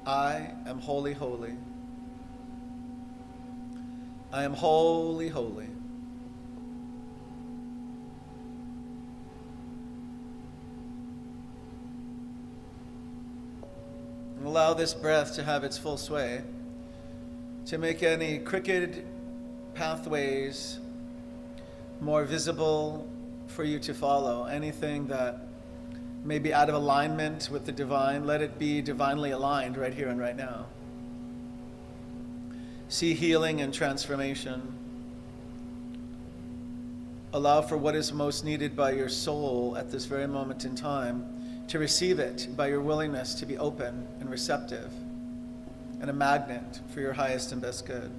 I am holy, holy. I am holy, holy. And allow this breath to have its full sway, to make any crooked pathways more visible for you to follow. Anything that may be out of alignment with the divine, let it be divinely aligned right here and right now. See healing and transformation. Allow for what is most needed by your soul at this very moment in time to receive it by your willingness to be open and receptive and a magnet for your highest and best good.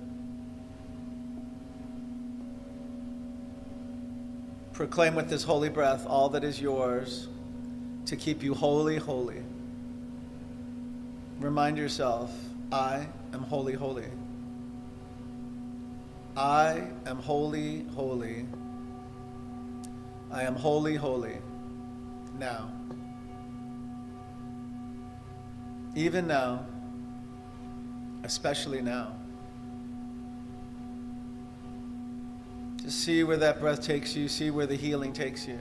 Proclaim with this holy breath all that is yours to keep you holy, holy. Remind yourself, I am holy, holy. I am holy, holy. I am holy, holy. Now. Even now. Especially now. Just see where that breath takes you. See where the healing takes you.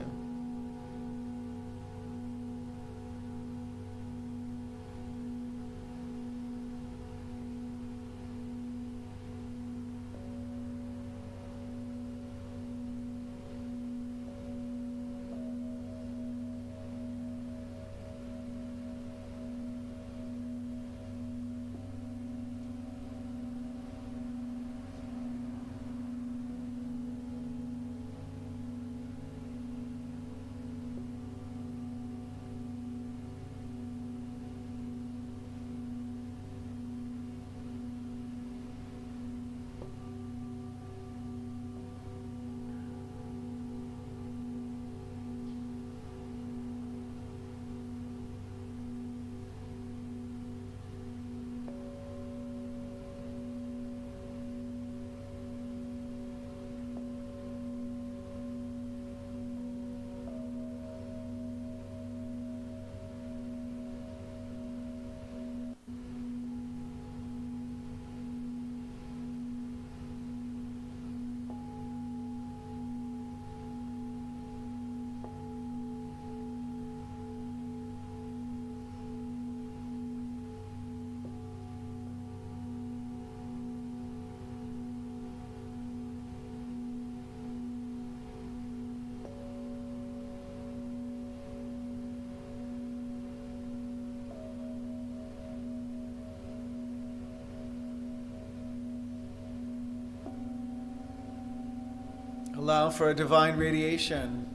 Allow for a divine radiation.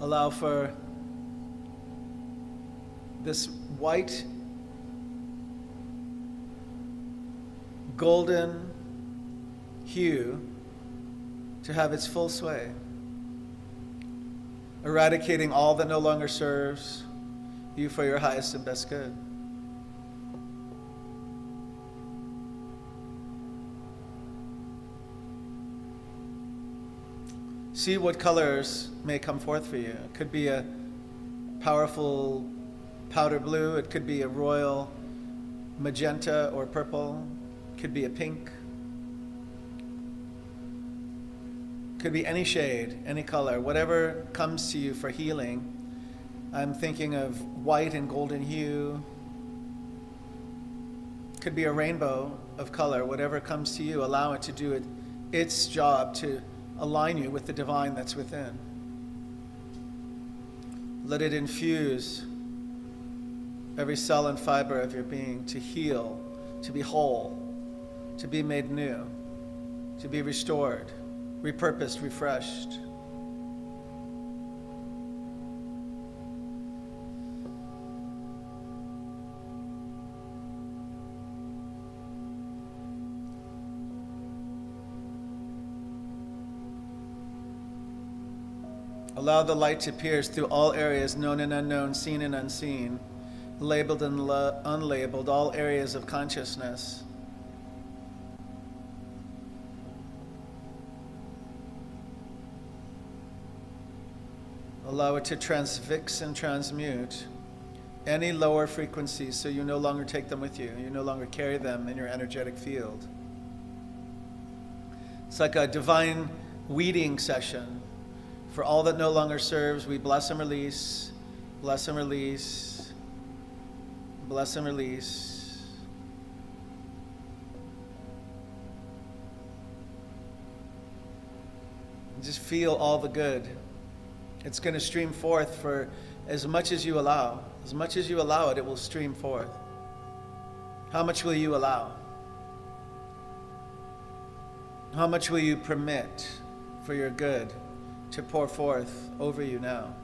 Allow for this white, golden hue to have its full sway, eradicating all that no longer serves you for your highest and best good. See what colors may come forth for you. It could be a powerful powder blue. It could be a royal magenta or purple. It could be a pink. It could be any shade, any color, whatever comes to you for healing. I'm thinking of white and golden hue. It could be a rainbow of color. Whatever comes to you, allow it to do its job to align you with the divine that's within. Let it infuse every cell and fiber of your being to heal, to be whole, to be made new, to be restored, repurposed, refreshed. Allow the light to pierce through all areas known and unknown, seen and unseen, labeled and unlabeled, all areas of consciousness. Allow it to transfix and transmute any lower frequencies so you no longer take them with you. You no longer carry them in your energetic field. It's like a divine weeding session. For all that no longer serves, we bless and release, bless and release, bless and release. And just feel all the good. It's going to stream forth for as much as you allow. As much as you allow it, it will stream forth. How much will you allow? How much will you permit for your good to pour forth over you now?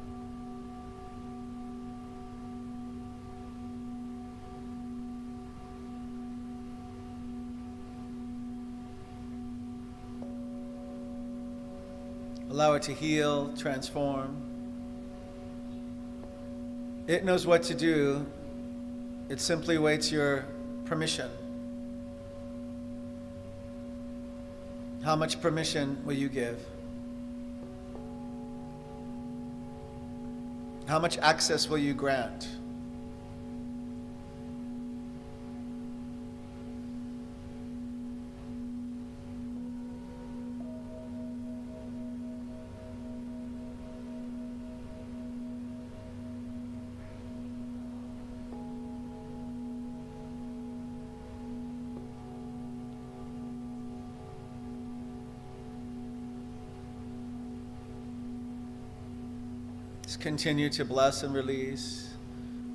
Allow it to heal, transform. It knows what to do. It simply waits your permission. How much permission will you give? How much access will you grant? Continue to bless and release,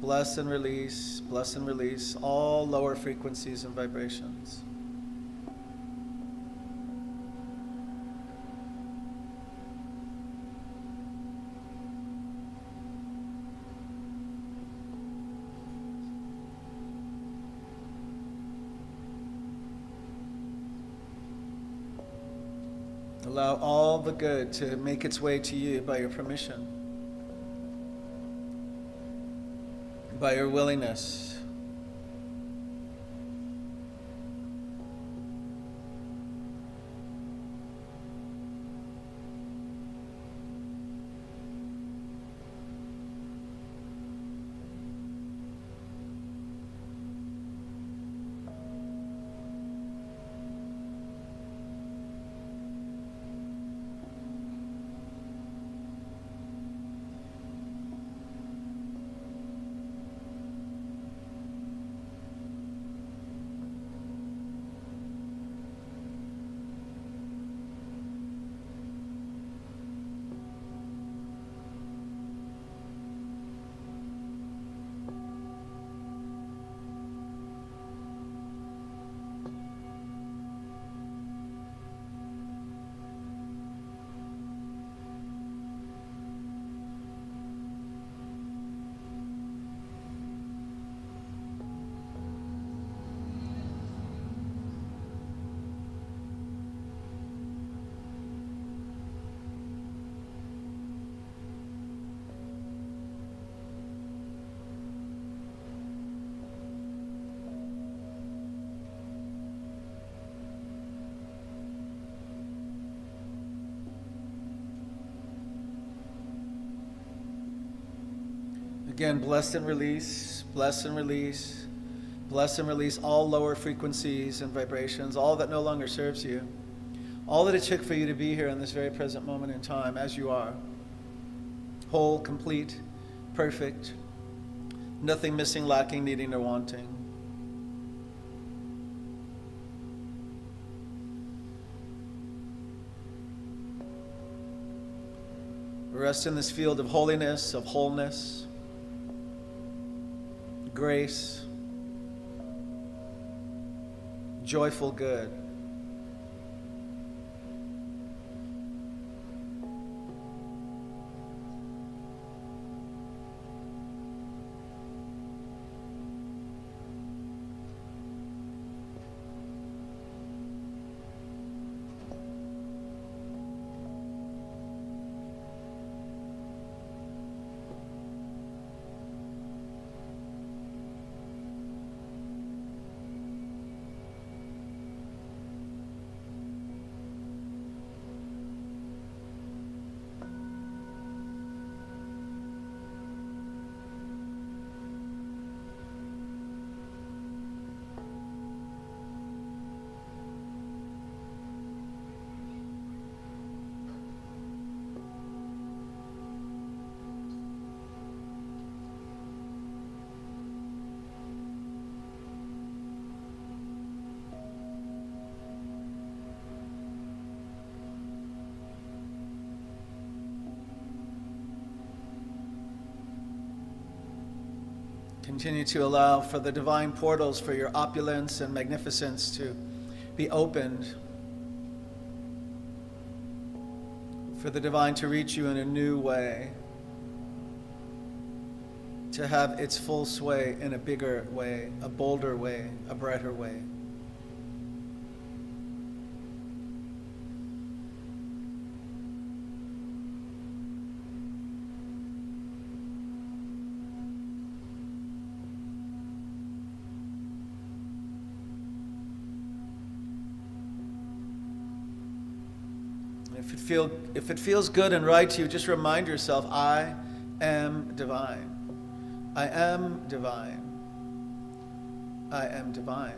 bless and release, bless and release all lower frequencies and vibrations. Allow all the good to make its way to you by your permission. By your willingness. Again, bless and release, bless and release, bless and release all lower frequencies and vibrations, all that no longer serves you, all that it took for you to be here in this very present moment in time as you are, whole, complete, perfect, nothing missing, lacking, needing, or wanting. Rest in this field of holiness, of wholeness, grace, joyful good. Continue to allow for the divine portals for your opulence and magnificence to be opened, for the divine to reach you in a new way, to have its full sway in a bigger way, a bolder way, a brighter way. If it feels good and right to you, just remind yourself, I am divine. I am divine. I am divine.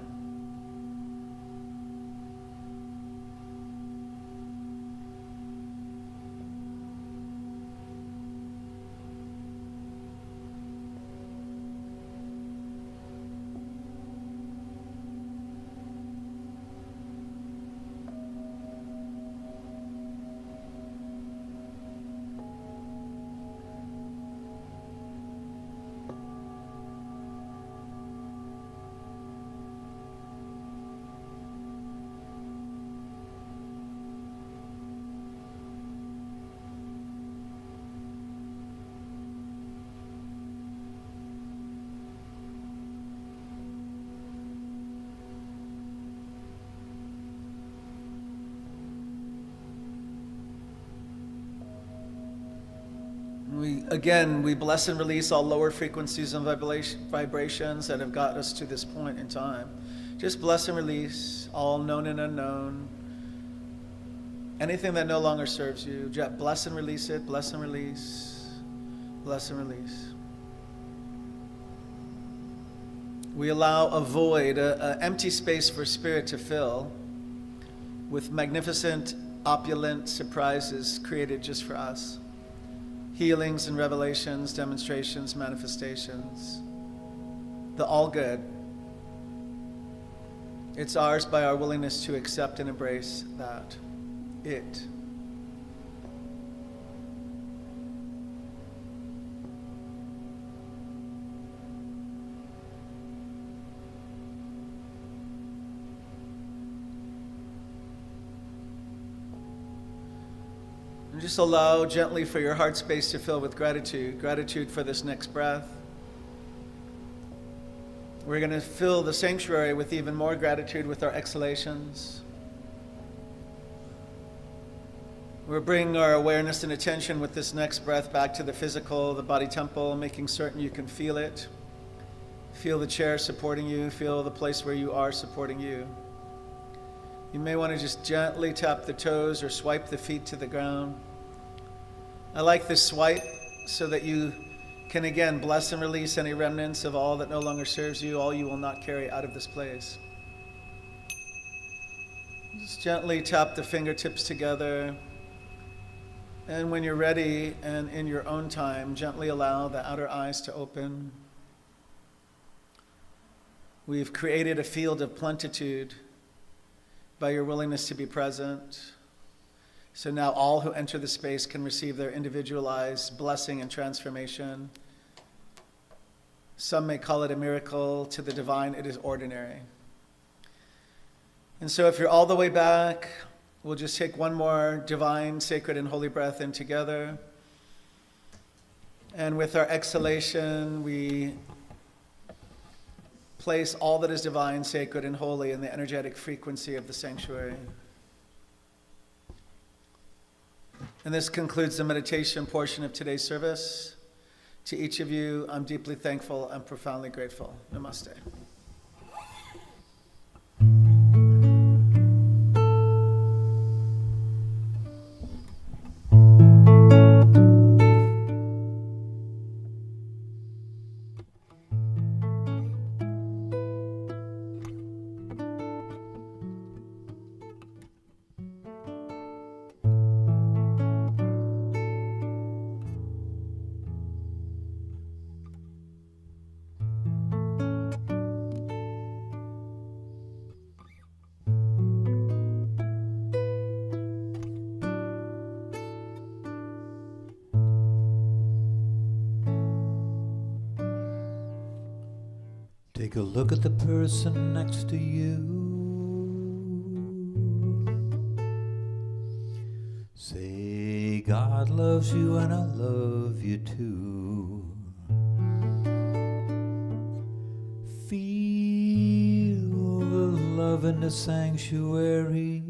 We bless and release all lower frequencies and vibrations that have got us to this point in time. Just bless and release all known and unknown. Anything that no longer serves you, just bless and release it, bless and release, bless and release. We allow a void, an empty space for spirit to fill with magnificent, opulent surprises created just for us. Healings and revelations, demonstrations, manifestations. The all good. It's ours by our willingness to accept and embrace that. It. And just allow gently for your heart space to fill with gratitude. Gratitude for this next breath. We're going to fill the sanctuary with even more gratitude with our exhalations. We're bringing our awareness and attention with this next breath back to the physical, the body temple, making certain you can feel it. Feel the chair supporting you. Feel the place where you are supporting you. You may want to just gently tap the toes or swipe the feet to the ground. I like this swipe so that you can again bless and release any remnants of all that no longer serves you, all you will not carry out of this place. Just gently tap the fingertips together. And when you're ready and in your own time, gently allow the outer eyes to open. We've created a field of plenitude by your willingness to be present. So now all who enter the space can receive their individualized blessing and transformation. Some may call it a miracle. To the divine, it is ordinary. And so if you're all the way back, we'll just take one more divine, sacred, and holy breath in together. And with our exhalation, we place all that is divine, sacred, and holy in the energetic frequency of the sanctuary. And this concludes the meditation portion of today's service. To each of you, I'm deeply thankful and profoundly grateful. Namaste. Take a look at the person next to you. Say, God loves you and I love you too. Feel the love in the sanctuary.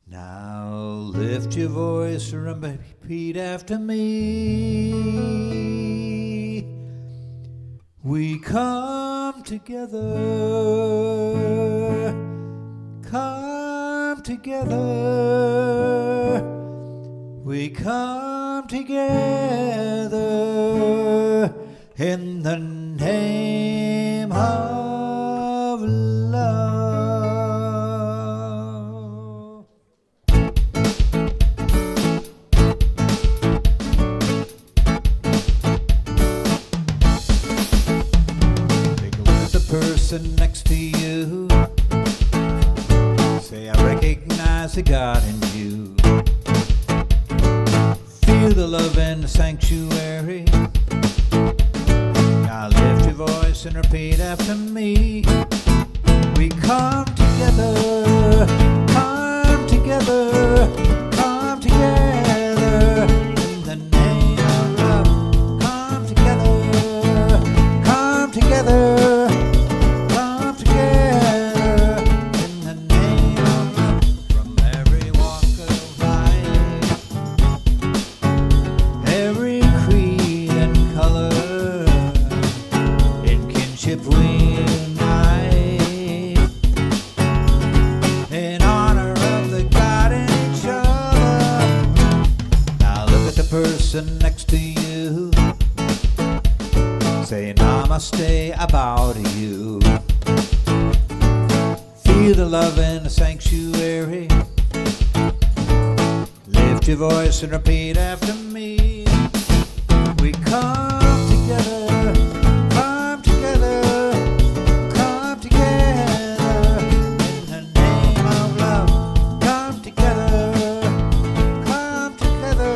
Now lift your voice and repeat after me. We come together, come together. We come together in the name of love. Take a look at the person next to you. Say, I recognize the God in you. Feel the love in the sanctuary. Now lift your voice and repeat after me. We come together, come together, come together in the name of love. Come together, come together, come together in the name of love. From every walk of life, every creed and color, in kinship we unite, in honor of the God in each other. Now look at the person next to you. Say, namaste, I bow to you. Feel the love in the sanctuary. Lift your voice and repeat after me. We come together, come together, come together in the name of love. Come together, come together,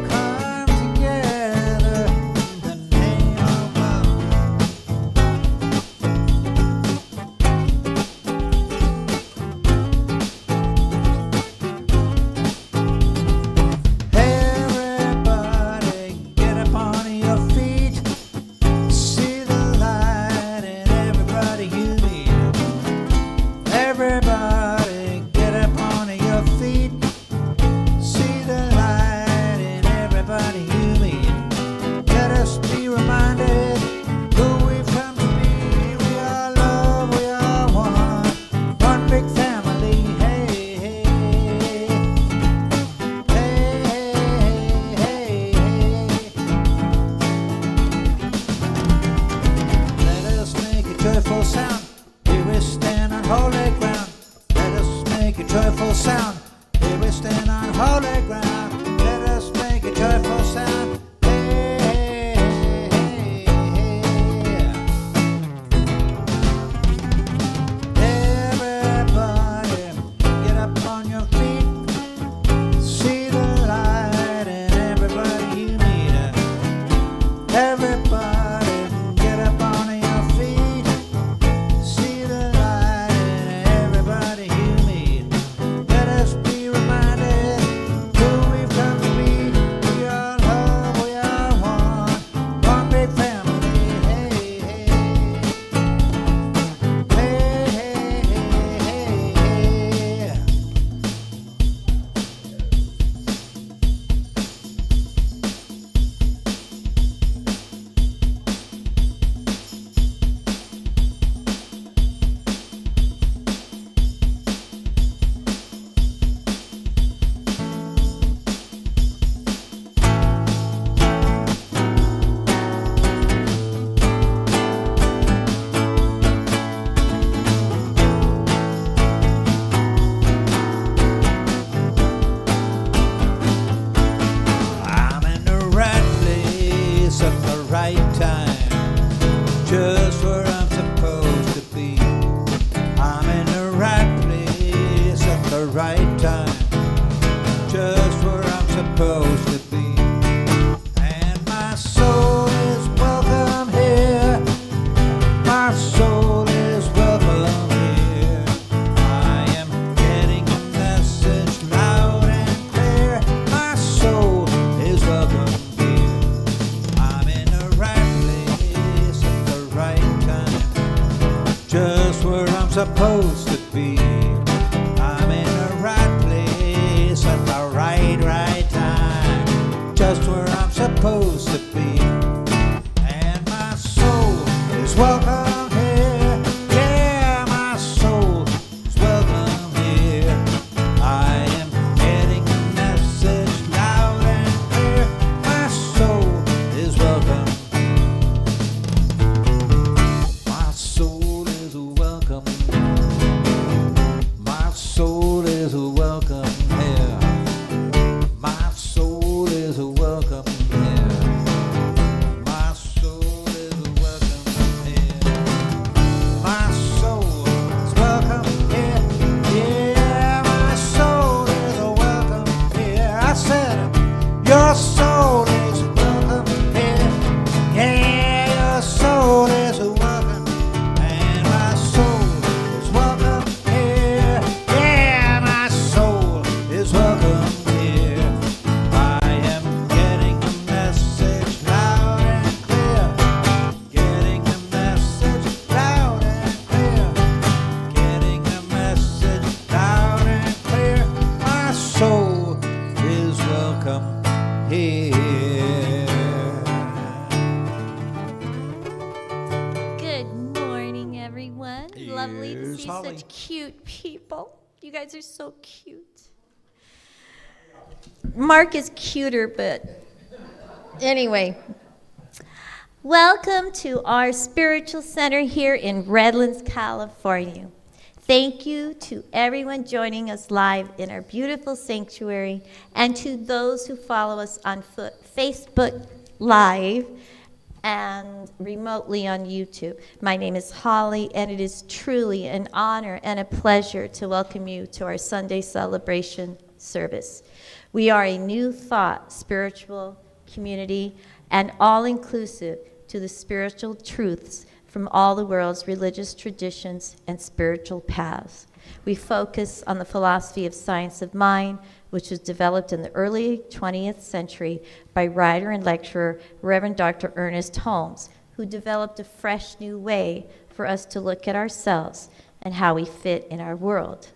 come together in the name of love. Everybody get up on your feet. See the light in everybody you meet. Everybody get up on your feet. See the light in everybody you meet. Let us be reminded who we've come to be. We are love, we are one big family. Hey, hey, hey, hey, hey. Let us make a joyful sound. Here we stand on holy ground. Let us make a joyful sound. Here we stand on holy ground. Let us make a joyful sound. Hey, hey, hey, hey. Everybody, get up on your feet. See the light in everybody you meet. Everybody, get up on your feet. See the light in everybody you meet. Let us be reminded who we've come to be. We are love, we are one big family. Hey, hey, hey, hey, hey, hey. I'm in the right place at the right time, just where I'm supposed to be. I'm in the right place at the right time, just where I'm supposed to be. And my supposed to be. I'm in the right place at the right time, just where I'm supposed to be. And my soul is welcome here. Yeah, my soul is welcome here. I am getting the message loud and clear. My soul is welcome. My soul is welcome. My soul is welcome here. My soul is welcome here. My soul is welcome here. My soul is welcome here. Yeah, my soul is welcome here. I said, your soul is welcome here. Yeah, your soul is welcome. And my soul is welcome here. Yeah, my soul is welcome here. I am getting the message loud and clear. Getting the message loud and clear. Getting the message loud and clear. My soul is welcome here. Good morning, everyone. Lovely to Here's see Holly. such cute people. You guys are so cute. Mark is cuter, but anyway. Welcome to our spiritual center here in Redlands, California. Thank you to everyone joining us live in our beautiful sanctuary and to those who follow us on Facebook Live and remotely on YouTube. My name is Holly, and it is truly an honor and a pleasure to welcome you to our Sunday celebration service. We are a new thought, spiritual community, and all-inclusive to the spiritual truths from all the world's religious traditions and spiritual paths. We focus on the philosophy of science of mind, which was developed in the early 20th century by writer and lecturer Reverend Dr. Ernest Holmes, who developed a fresh new way for us to look at ourselves and how we fit in our world.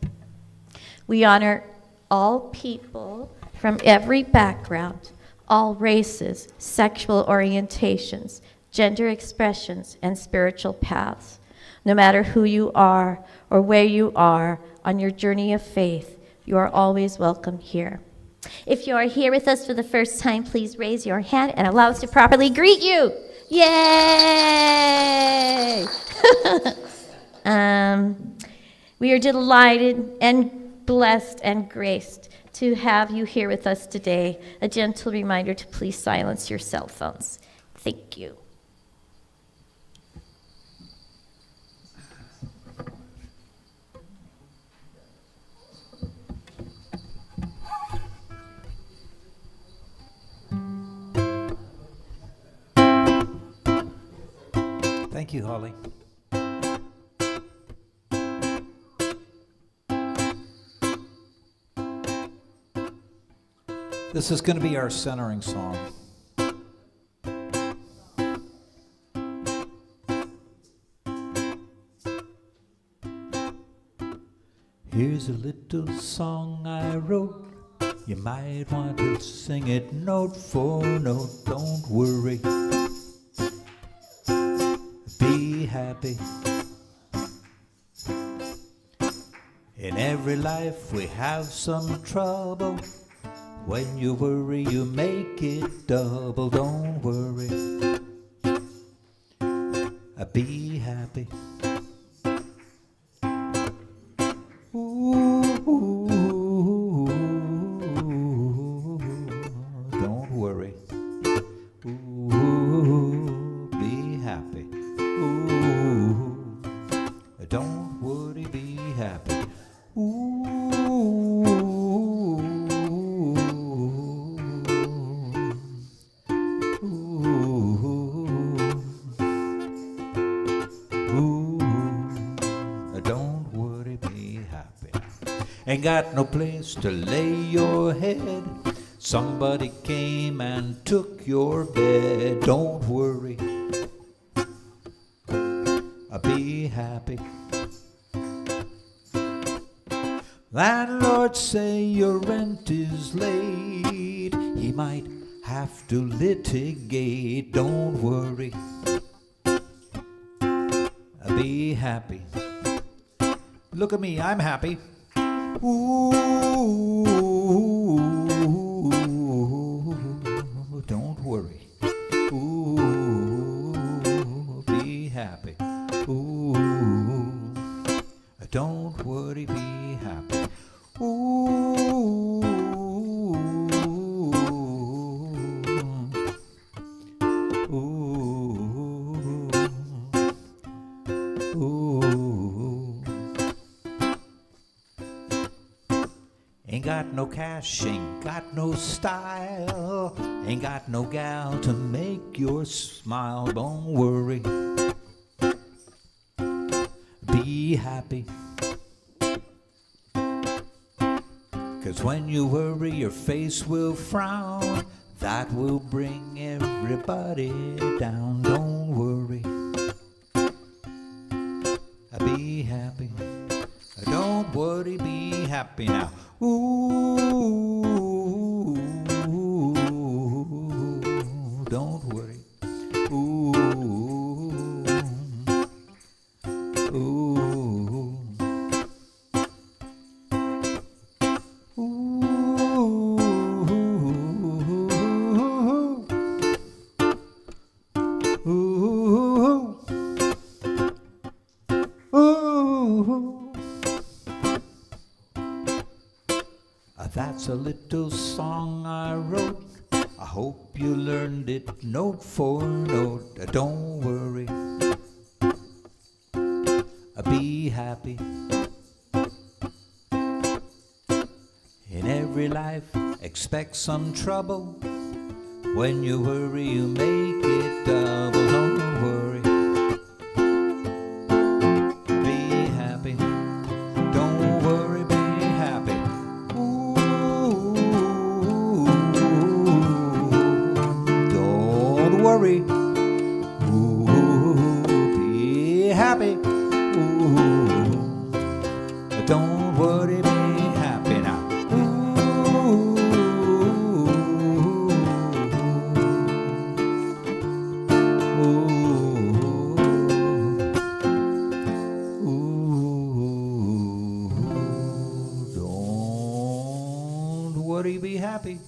We honor all people from every background, all races, sexual orientations, gender expressions, and spiritual paths. No matter who you are or where you are on your journey of faith, you are always welcome here. If you are here with us for the first time, please raise your hand and allow us to properly greet you. Yay! We are delighted and blessed and graced to have you here with us today. A gentle reminder to please silence your cell phones. Thank you. Thank you, Holly. This is going to be our centering song. Here's a little song I wrote. You might want to sing it note for note. Don't worry. Be happy. In every life we have some trouble. When you worry, you make it double. Don't worry. Be happy. Ooh, don't worry. Ooh, be happy. Ooh, don't worry, be happy. Ain't got no place to lay your head. Somebody came and took your bed. Don't worry. Be happy. Landlord say your rent is late. He might have to litigate. Don't worry. Be happy. Look at me, I'm happy. Ooh, don't worry. Ooh, be happy. Ooh, don't worry, be happy. Ooh, ooh, ooh. Ain't got no cash, ain't got no style, ain't got no gal to make your smile. Don't worry, be happy. 'Cause when you worry, your face will frown. That will bring everybody down. Don't worry, be happy. Don't worry, be happy now. Ooh, don't worry. Ooh, ooh, that's a little song I wrote. I hope you learned it note for note. Don't worry, be happy. In every life, expect some trouble. When you worry, you make it double. Don't worry, be happy. Don't worry, be happy. Don't worry. Ooh, be happy. Ooh, don't worry, be happy now. Ooh, don't worry, be happy.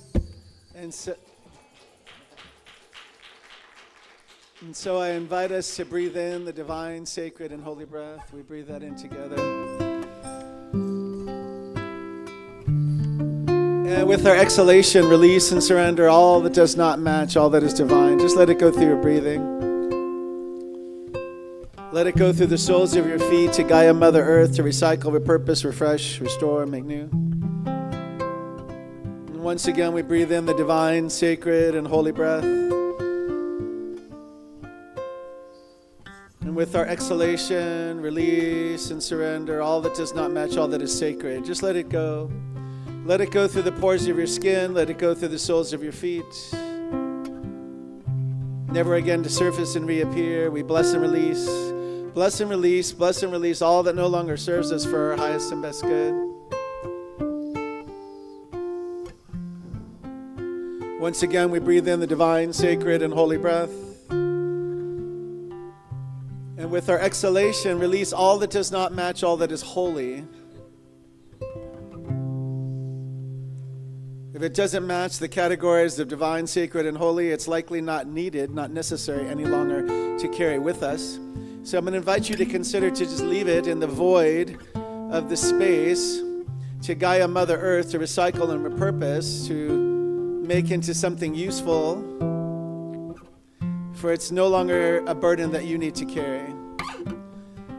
And so I invite us to breathe in the divine, sacred, and holy breath. We breathe that in together. And with our exhalation, release and surrender all that does not match all that is divine. Just let it go through your breathing. Let it go through the soles of your feet to Gaia Mother Earth to recycle, repurpose, refresh, restore, make new. And once again, we breathe in the divine, sacred, and holy breath. And with our exhalation, release and surrender all that does not match all that is sacred. Just let it go. Let it go through the pores of your skin. Let it go through the soles of your feet. Never again to surface and reappear. We bless and release. Bless and release. Bless and release all that no longer serves us for our highest and best good. Once again, we breathe in the divine, sacred, and holy breath. And with our exhalation, release all that does not match all that is holy. If it doesn't match the categories of divine, sacred, and holy, it's likely not needed, not necessary any longer to carry with us. So I'm going to invite you to consider to just leave it in the void of the space to Gaia Mother Earth to recycle and repurpose, to make into something useful. For it's no longer a burden that you need to carry.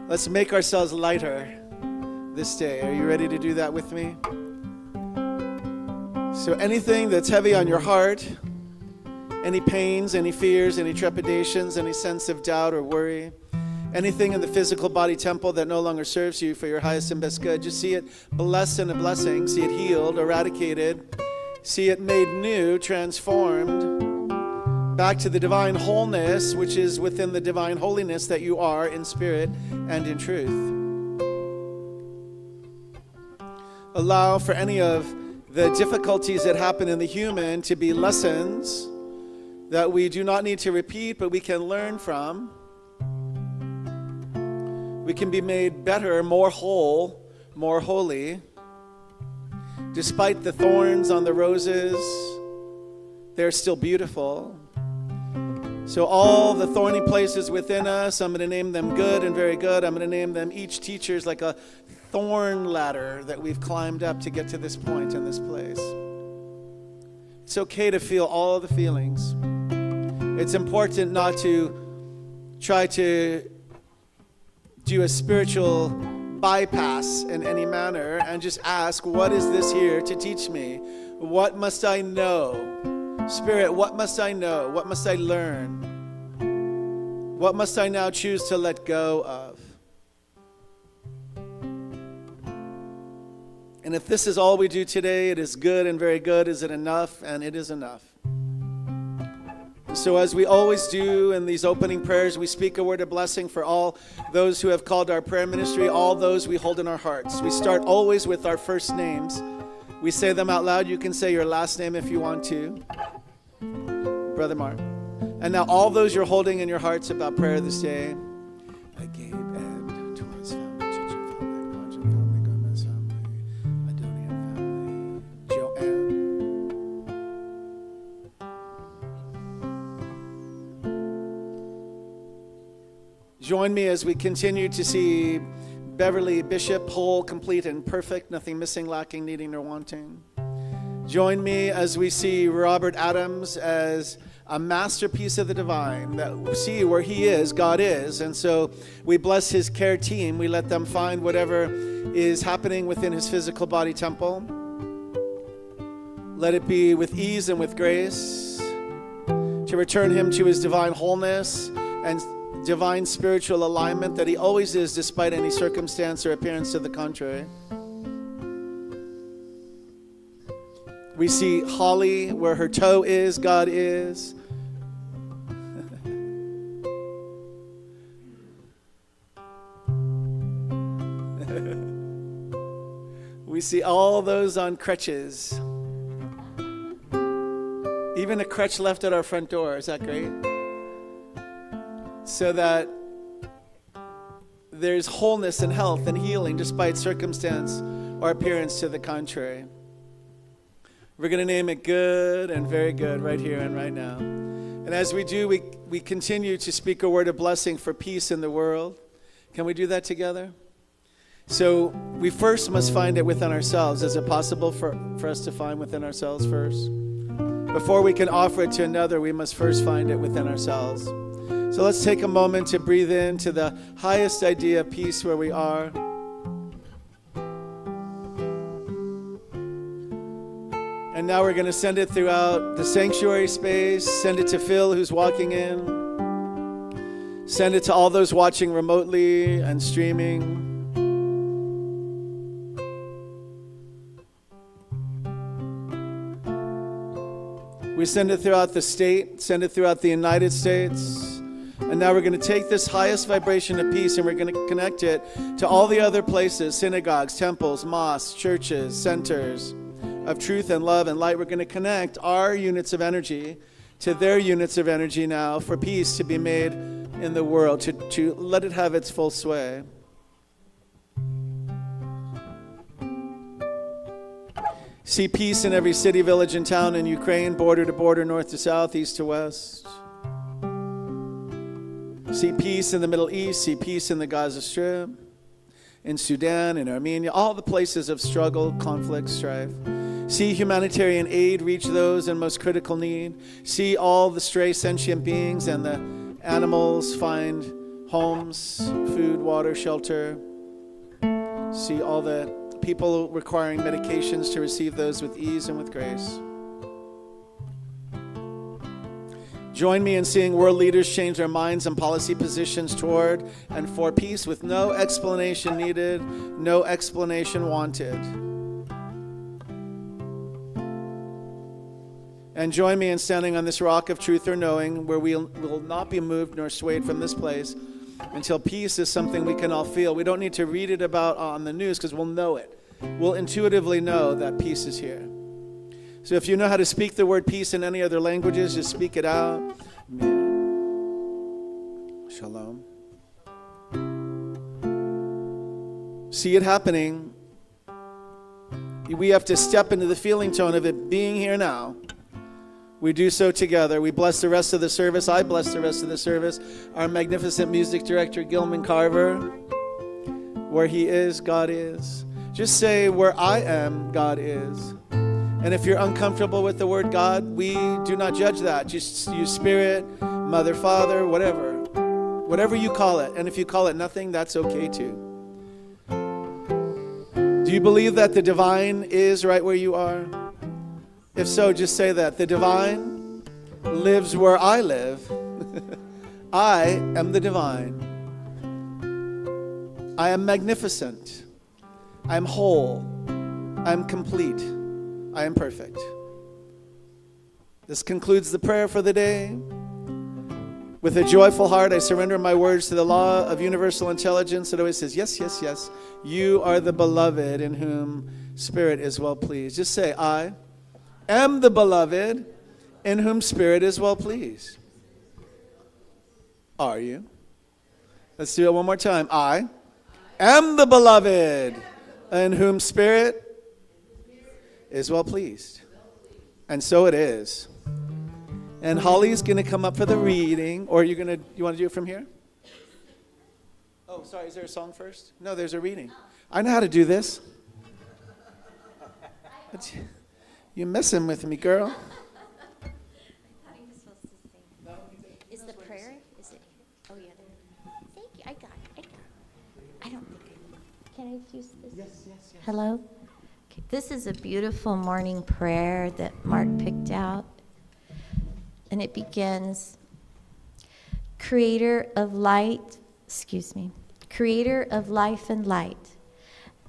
Let's make ourselves lighter this day. Are you ready to do that with me? So anything that's heavy on your heart, any pains, any fears, any trepidations, any sense of doubt or worry, anything in the physical body temple that no longer serves you for your highest and best good, just see it blessed in a blessing, see it healed, eradicated, see it made new, transformed, back to the divine wholeness, which is within the divine holiness that you are in spirit and in truth. allow for any of the difficulties that happen in the human to be lessons that we do not need to repeat, but we can learn from. We can be made better, more whole, more holy. Despite the thorns on the roses, they're still beautiful. So all the thorny places within us, I'm going to name them good and very good. I'm going to name them each teacher's like a thorn ladder that we've climbed up to get to this point in this place. It's okay to feel all the feelings. It's important not to try to do a spiritual bypass in any manner and just ask, what is this here to teach me? What must I know? Spirit, what must I know? What must I learn? What must I now choose to let go of? And if this is all we do today, it is good and very good. Is it enough? And it is enough. So as we always do in these opening prayers, we speak a word of blessing for all those who have called our prayer ministry, all those we hold in our hearts. We start always with our first names. We say them out loud. You can say your last name if you want to. Brother Mark. And now all those you're holding in your hearts about prayer this day. Gabe, Ed, Torres family, Chitjian family, Margin family, Gomez family, Adonian family, Joanne. Join me as we continue to see Beverly Bishop whole, complete, and perfect, nothing missing, lacking, needing, nor wanting. Join me as we see Robert Adams as a masterpiece of the divine, that we see where he is, God is. And so we bless his care team. We let them find whatever is happening within his physical body temple. Let it be with ease and with grace to return him to his divine wholeness and divine spiritual alignment that he always is, despite any circumstance or appearance to the contrary. We see Holly where her toe is, God is. We see all those on crutches. Even a crutch left at our front door. Is that great? So that there's wholeness and health and healing despite circumstance or appearance to the contrary. We're going to name it good and very good right here and right now. And as we do, we continue to speak a word of blessing for peace in the world. Can we do that together? So we first must find it within ourselves. Is it possible for us to find within ourselves first? Before we can offer it to another, we must first find it within ourselves. So let's take a moment to breathe into the highest idea of peace where we are. And now we're going to send it throughout the sanctuary space. Send it to Phil, who's walking in. Send it to all those watching remotely and streaming. We send it throughout the state, send it throughout the United States. And now we're going to take this highest vibration of peace and we're going to connect it to all the other places, synagogues, temples, mosques, churches, centers of truth and love and light. We're going to connect our units of energy to their units of energy now for peace to be made in the world, to let it have its full sway. See peace in every city, village, and town in Ukraine, border to border, north to south, east to west. See peace in the Middle East, see peace in the Gaza Strip, in Sudan, in Armenia, all the places of struggle, conflict, strife. See humanitarian aid reach those in most critical need. See all the stray sentient beings and the animals find homes, food, water, shelter. See all the people requiring medications to receive those with ease and with grace. Join me in seeing world leaders change their minds and policy positions toward and for peace with no explanation needed, no explanation wanted. And join me in standing on this rock of truth or knowing where we will not be moved nor swayed from this place until peace is something we can all feel. We don't need to read it about on the news because we'll know it. will intuitively know that peace is here. So if you know how to speak the word peace in any other languages, just speak it out. Shalom. See it happening. We have to step into the feeling tone of it being here now. We do so together. We bless the rest of the service. I bless the rest of the service. Our magnificent music director, Gilman Carver. Where he is, God is. Just say, where I am, God is. And if you're uncomfortable with the word God, we do not judge that. Just use Spirit, Mother, Father, whatever. Whatever you call it. And if you call it nothing, that's okay too. Do you believe that the divine is right where you are? If so, just say that. The divine lives where I live. I am the divine. I am magnificent. I am whole. I am complete. I am perfect. This concludes the prayer for the day. With a joyful heart, I surrender my words to the law of universal intelligence that always says, yes, yes, yes, you are the beloved in whom Spirit is well pleased. Just say, I am the beloved in whom Spirit is well pleased. Are you? Let's do it one more time. I am the beloved in whom Spirit is well pleased. And so it is. And Holly's going to come up for the reading. Or you want to do it from here? Oh, sorry. Is there a song first? No, there's a reading. I know how to do this. You're messing with me, girl. I thought he was supposed to sing. Is the prayer? Is it? Oh, yeah. Thank you. I got it. I don't think can I use this? Yes. Hello? Okay. This is a beautiful morning prayer that Mark picked out. And it begins, Creator of life and light.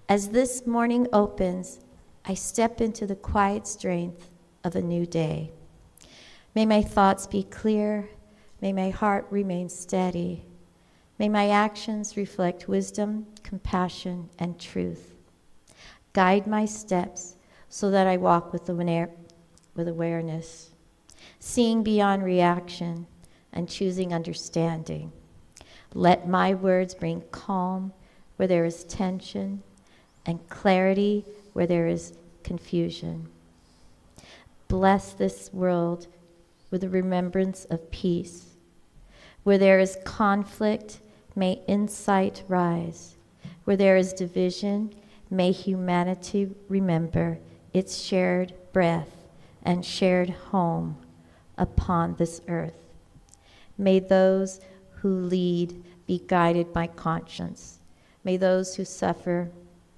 As this morning opens, I step into the quiet strength of a new day. May my thoughts be clear. May my heart remain steady. May my actions reflect wisdom, compassion, and truth. Guide my steps so that I walk with awareness, seeing beyond reaction and choosing understanding. Let my words bring calm where there is tension and clarity where there is confusion. Bless this world with a remembrance of peace. Where there is conflict, may insight rise. Where there is division, may humanity remember its shared breath and shared home upon this earth. May those who lead be guided by conscience. May those who suffer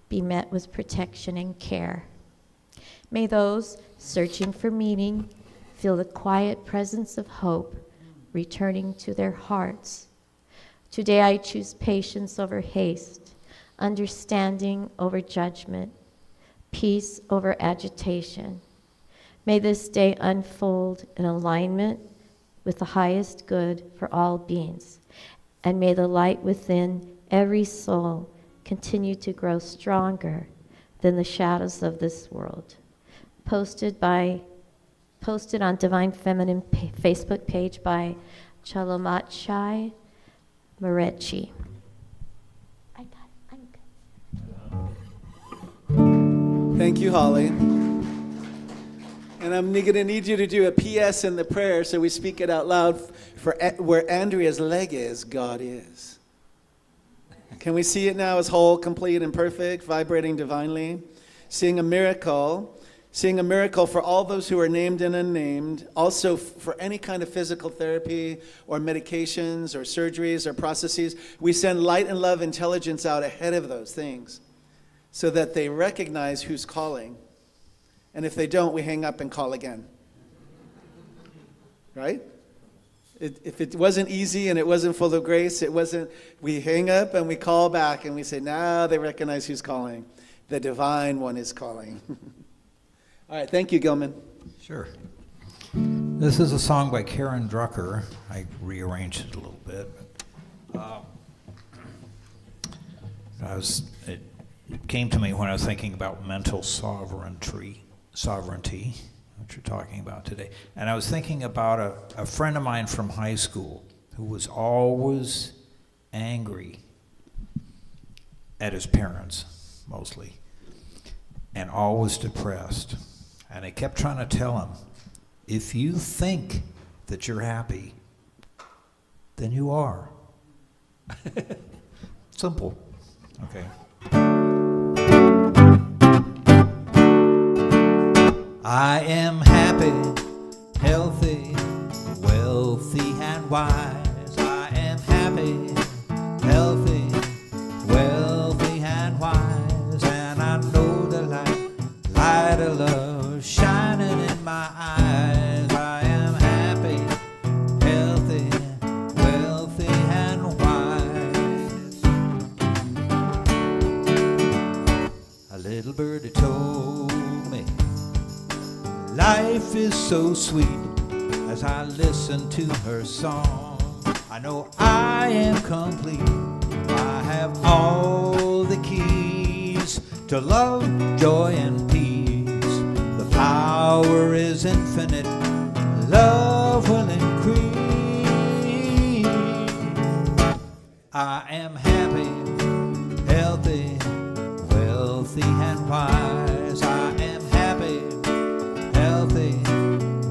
be met with protection and care. May those searching for meaning feel the quiet presence of hope returning to their hearts. Today I choose patience over haste, understanding over judgment, peace over agitation. May this day unfold in alignment with the highest good for all beings, and may the light within every soul continue to grow stronger than the shadows of this world. Posted on Divine Feminine Facebook page by Chalamatchai Marechi. I got it. I'm good. Thank you, Holly. And I'm going to need you to do a PS in the prayer so we speak it out loud. For where Andrea's leg is, God is. Can we see it now as whole, complete, and perfect, vibrating divinely? Seeing a miracle for all those who are named and unnamed, also for any kind of physical therapy or medications or surgeries or processes. We send light and love intelligence out ahead of those things so that they recognize who's calling. And if they don't, we hang up and call again. Right? If it wasn't easy and it wasn't full of grace, we hang up and we call back and we say, now they recognize who's calling. The divine one is calling. All right, thank you, Gilman. Sure. This is a song by Karen Drucker. I rearranged it a little bit. came to me when I was thinking about mental sovereignty, which we're talking about today. And I was thinking about a friend of mine from high school who was always angry at his parents, mostly, and always depressed. And I kept trying to tell him, if you think that you're happy, then you are. Simple. Okay. I am happy, healthy, wealthy, and wise. I am happy, healthy, wealthy, and wise. And I know the light of love shining in my eyes. I am happy, healthy, wealthy, and wise. A little birdie told me life is so sweet as I listen to her song. I know I am complete. I have all the keys to love, joy, and peace. The power is infinite. Love will increase. I am happy, healthy, wealthy, and wise. I am happy, healthy,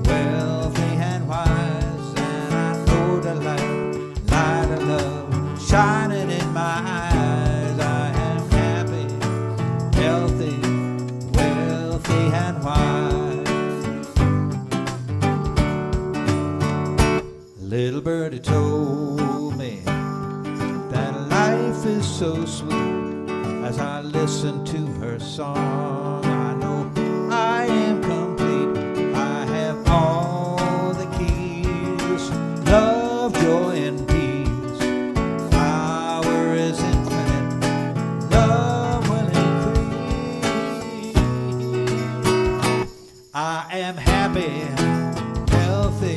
wealthy, and wise. And I know the light of love shining in my eyes. I am happy, healthy, wealthy, and wise. Little birdie told me that life is so sweet as I listen to her song. I know I am complete. I have all the keys. Love, joy, and peace. Power is infinite. Love will increase. I am happy, healthy,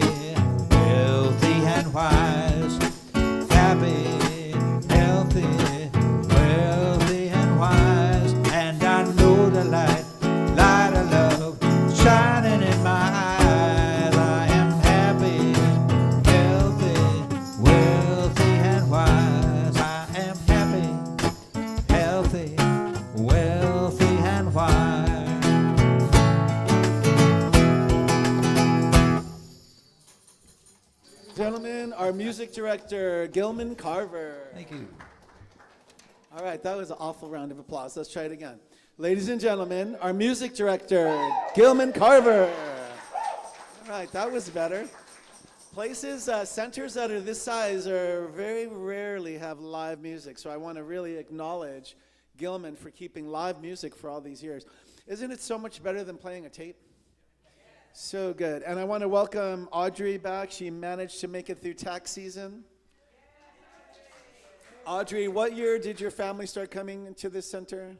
wealthy, and wise. Happy, healthy, wealthy, and wise. And I know the light of love shining in my eyes. I am happy, healthy, wealthy, and wise. I am happy, healthy, wealthy, and wise. Gentlemen, our music director, Gilman Carver. Thank you. All right, that was an awful round of applause. Let's try it again. Ladies and gentlemen, our music director, Gilman Carver. All right, that was better. Places, centers that are this size are very rarely have live music, so I want to really acknowledge Gilman for keeping live music for all these years. Isn't it so much better than playing a tape? So good. And I want to welcome Audrey back. She managed to make it through tax season. Audrey, what year did your family start coming into this center?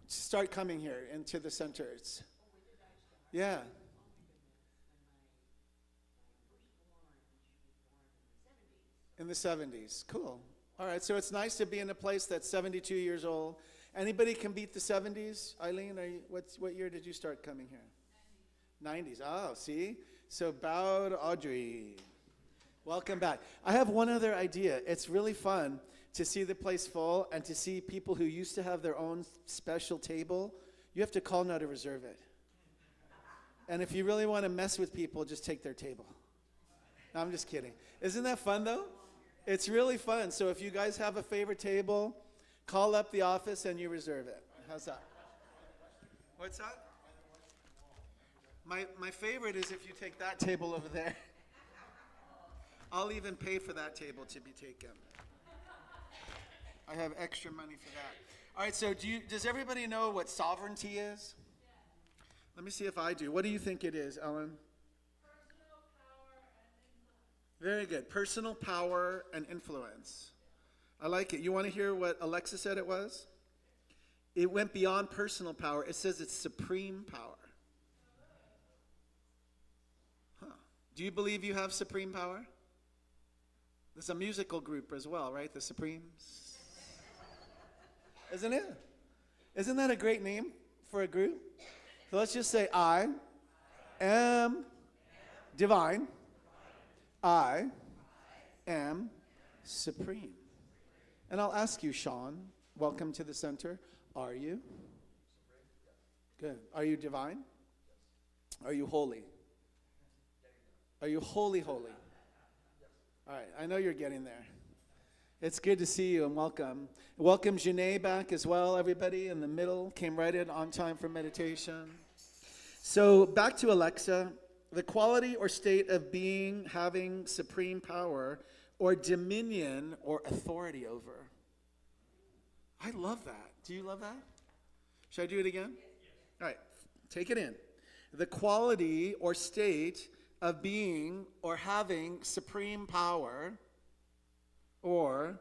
Start coming here into the center. Yeah. In the 70s. Cool. All right, so it's nice to be in a place that's 72 years old. Anybody can beat the 70s? Eileen, what year did you start coming here? 90s. Oh, see? So bow to Audrey. Welcome back. I have one other idea. It's really fun to see the place full and to see people who used to have their own special table. You have to call now to reserve it. And if you really want to mess with people, just take their table. No, I'm just kidding. Isn't that fun, though? It's really fun. So if you guys have a favorite table, call up the office and you reserve it. How's that? What's that? My favorite is if you take that table over there. I'll even pay for that table to be taken. I have extra money for that. All right, so does everybody know what sovereignty is? Let me see if I do. What do you think it is, Ellen? Personal power and influence. Very good. Personal power and influence. I like it. You want to hear what Alexa said it was? It went beyond personal power. It says it's supreme power. Huh. Do you believe you have supreme power? There's a musical group as well, right? The Supremes. Isn't it? Isn't that a great name for a group? So let's just say, I am divine. I am supreme. And I'll ask you, Sean, welcome to the center. Are you? Good. Are you divine? Are you holy? Are you holy, holy? All right, I know you're getting there. It's good to see you and welcome. Welcome Janae back as well, everybody in the middle. Came right in on time for meditation. So back to Alexa. The quality or state of being, having supreme power or dominion or authority over. I love that. Do you love that? Should I do it again? All right, take it in. The quality or state of being or having supreme power or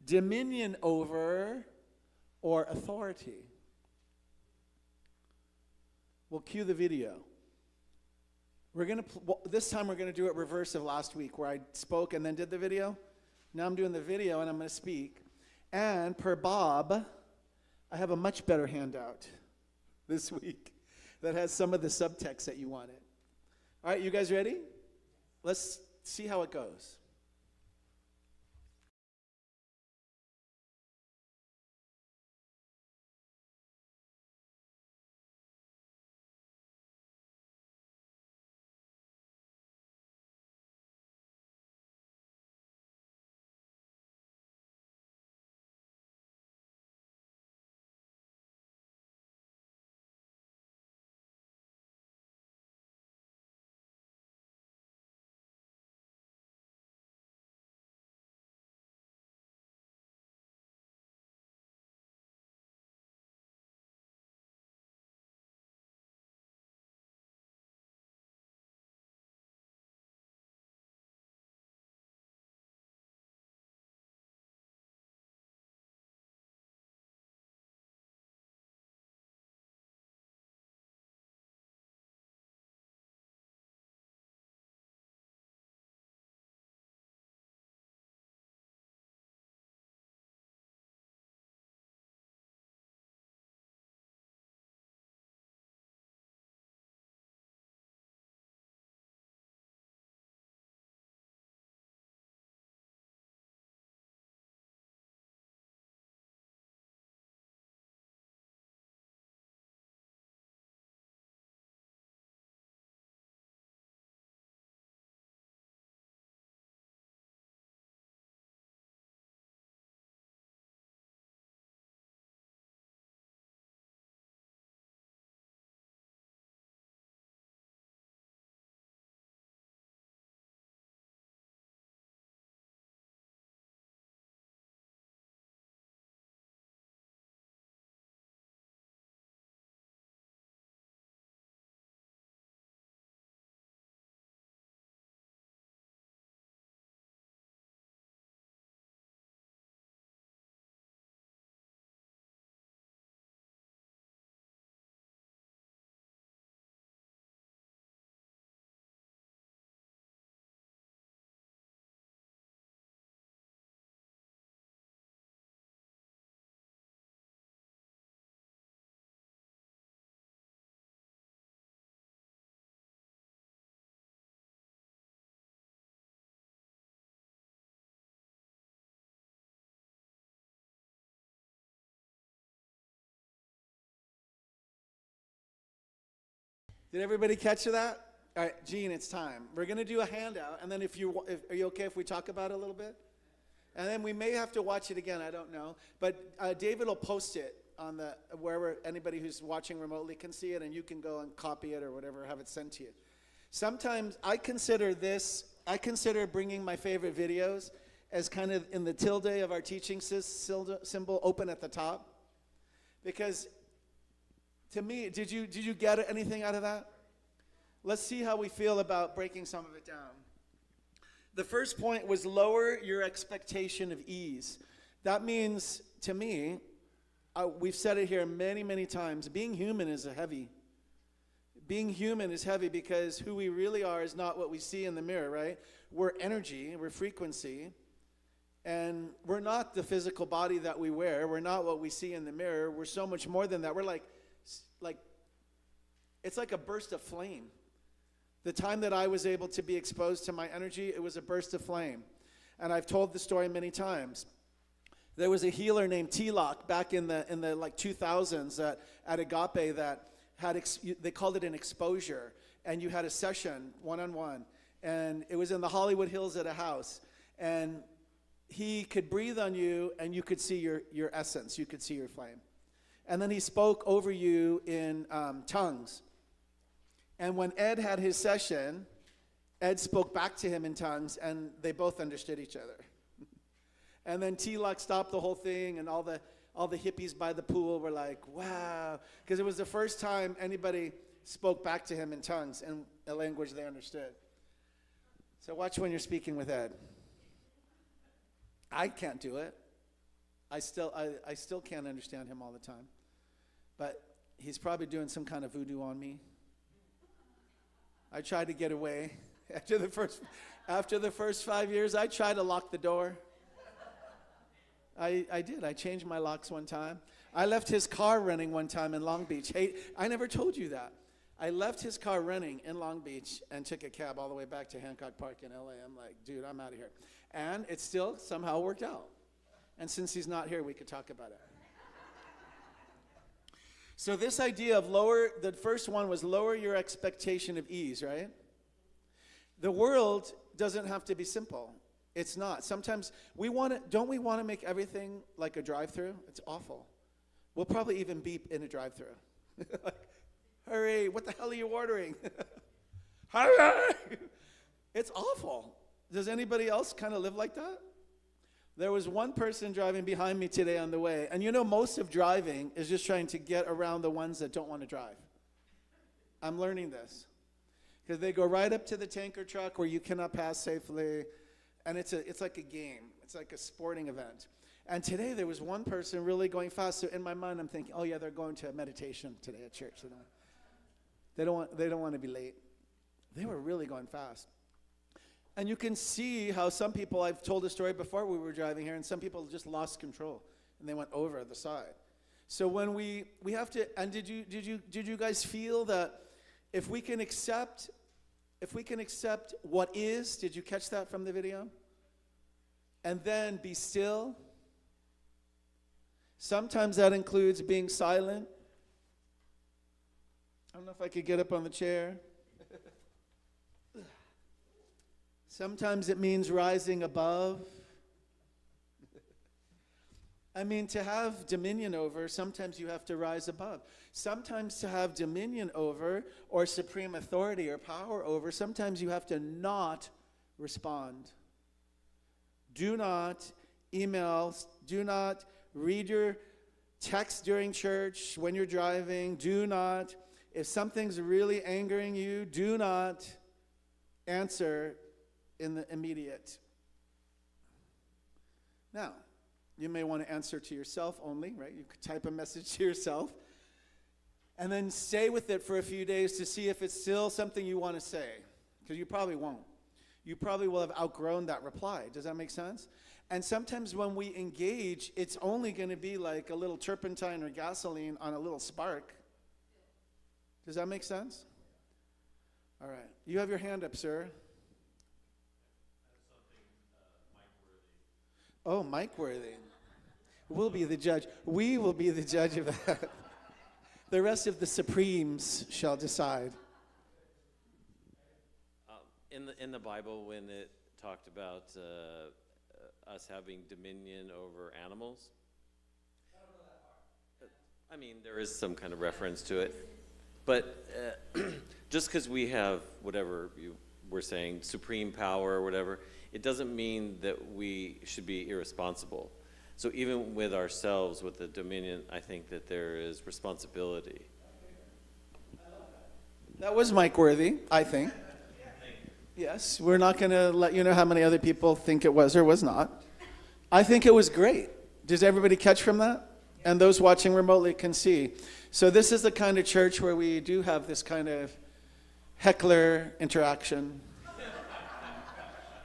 dominion over or authority. We'll cue the video. This time we're going to do it reverse of last week where I spoke and then did the video. Now I'm doing the video and I'm going to speak. And per Bob, I have a much better handout this week that has some of the subtext that you wanted. All right, you guys ready? Let's see how it goes. Did everybody catch that? All right, Gene, it's time. We're going to do a handout, and then are you okay if we talk about it a little bit? And then we may have to watch it again, I don't know. But David will post it on wherever anybody who's watching remotely can see it, and you can go and copy it or whatever, have it sent to you. Sometimes I consider bringing my favorite videos as kind of in the tilde of our teaching symbol, open at the top. Because to me, did you get anything out of that? Let's see how we feel about breaking some of it down. The first point was lower your expectation of ease. That means, to me, we've said it here many, many times, being human is heavy. Being human is heavy because who we really are is not what we see in the mirror, right? We're energy, we're frequency. And we're not the physical body that we wear. We're not what we see in the mirror. We're so much more than that. We're like it's like a burst of flame. The time that I was able to be exposed to my energy, it was a burst of flame. And I've told the story many times. There was a healer named T-Lock back in the like 2000s at Agape that had, they called it an exposure. And you had a session, one-on-one. And it was in the Hollywood Hills at a house. And he could breathe on you, and you could see your essence. You could see your flame. And then he spoke over you in tongues. And when Ed had his session, Ed spoke back to him in tongues, and they both understood each other. And then T-Lock stopped the whole thing, and all the hippies by the pool were like, wow. Because it was the first time anybody spoke back to him in tongues, in a language they understood. So watch when you're speaking with Ed. I can't do it. I still can't understand him all the time. But he's probably doing some kind of voodoo on me. I tried to get away. After the first 5 years, I tried to lock the door. I did. I changed my locks one time. I left his car running one time in Long Beach. Hey, I never told you that. I left his car running in Long Beach and took a cab all the way back to Hancock Park in LA. I'm like, dude, I'm out of here. And it still somehow worked out. And since he's not here, we could talk about it. So this idea of the first one was lower your expectation of ease, right? The world doesn't have to be simple. It's not. Sometimes don't we want to make everything like a drive-through? It's awful. We'll probably even beep in a drive-through. Like, hurry, what the hell are you ordering? Hurry! It's awful. Does anybody else kind of live like that? There was one person driving behind me today on the way, and most of driving is just trying to get around the ones that don't want to drive. I'm learning this. Because they go right up to the tanker truck where you cannot pass safely, and it's like a game. It's like a sporting event. And today there was one person really going fast, so in my mind I'm thinking, oh yeah, they're going to a meditation today at church. They don't want to be late. They were really going fast. And you can see how some people, I've told a story before we were driving here, and some people just lost control and they went over the side. So when we have to, and did you guys feel that if we can accept what is, did you catch that from the video? And then be still. Sometimes that includes being silent. I don't know if I could get up on the chair. Sometimes it means rising above. I mean, to have dominion over, sometimes you have to rise above. Sometimes to have dominion over, or supreme authority or power over, sometimes you have to not respond. Do not email, do not read your text during church when you're driving. Do not, if something's really angering you, do not answer in the immediate. Now, you may want to answer to yourself only, right? You could type a message to yourself and then stay with it for a few days to see if it's still something you want to say, because you probably won't. You probably will have outgrown that reply. Does that make sense? And sometimes when we engage, it's only going to be like a little turpentine or gasoline on a little spark. Does that make sense? All right. You have your hand up, sir. Oh, Mike Worthy. We'll be the judge. We will be the judge of that. The rest of the Supremes shall decide. In the Bible, when it talked about us having dominion over animals, I mean, there is some kind of reference to it. But just because we have whatever you were saying, supreme power or whatever, it doesn't mean that we should be irresponsible. So even with ourselves, with the dominion, I think that there is responsibility. That was Mike Worthy, I think. Yes, we're not going to let you know how many other people think it was or was not. I think it was great. Does everybody catch from that? And those watching remotely can see. So this is the kind of church where we do have this kind of heckler interaction.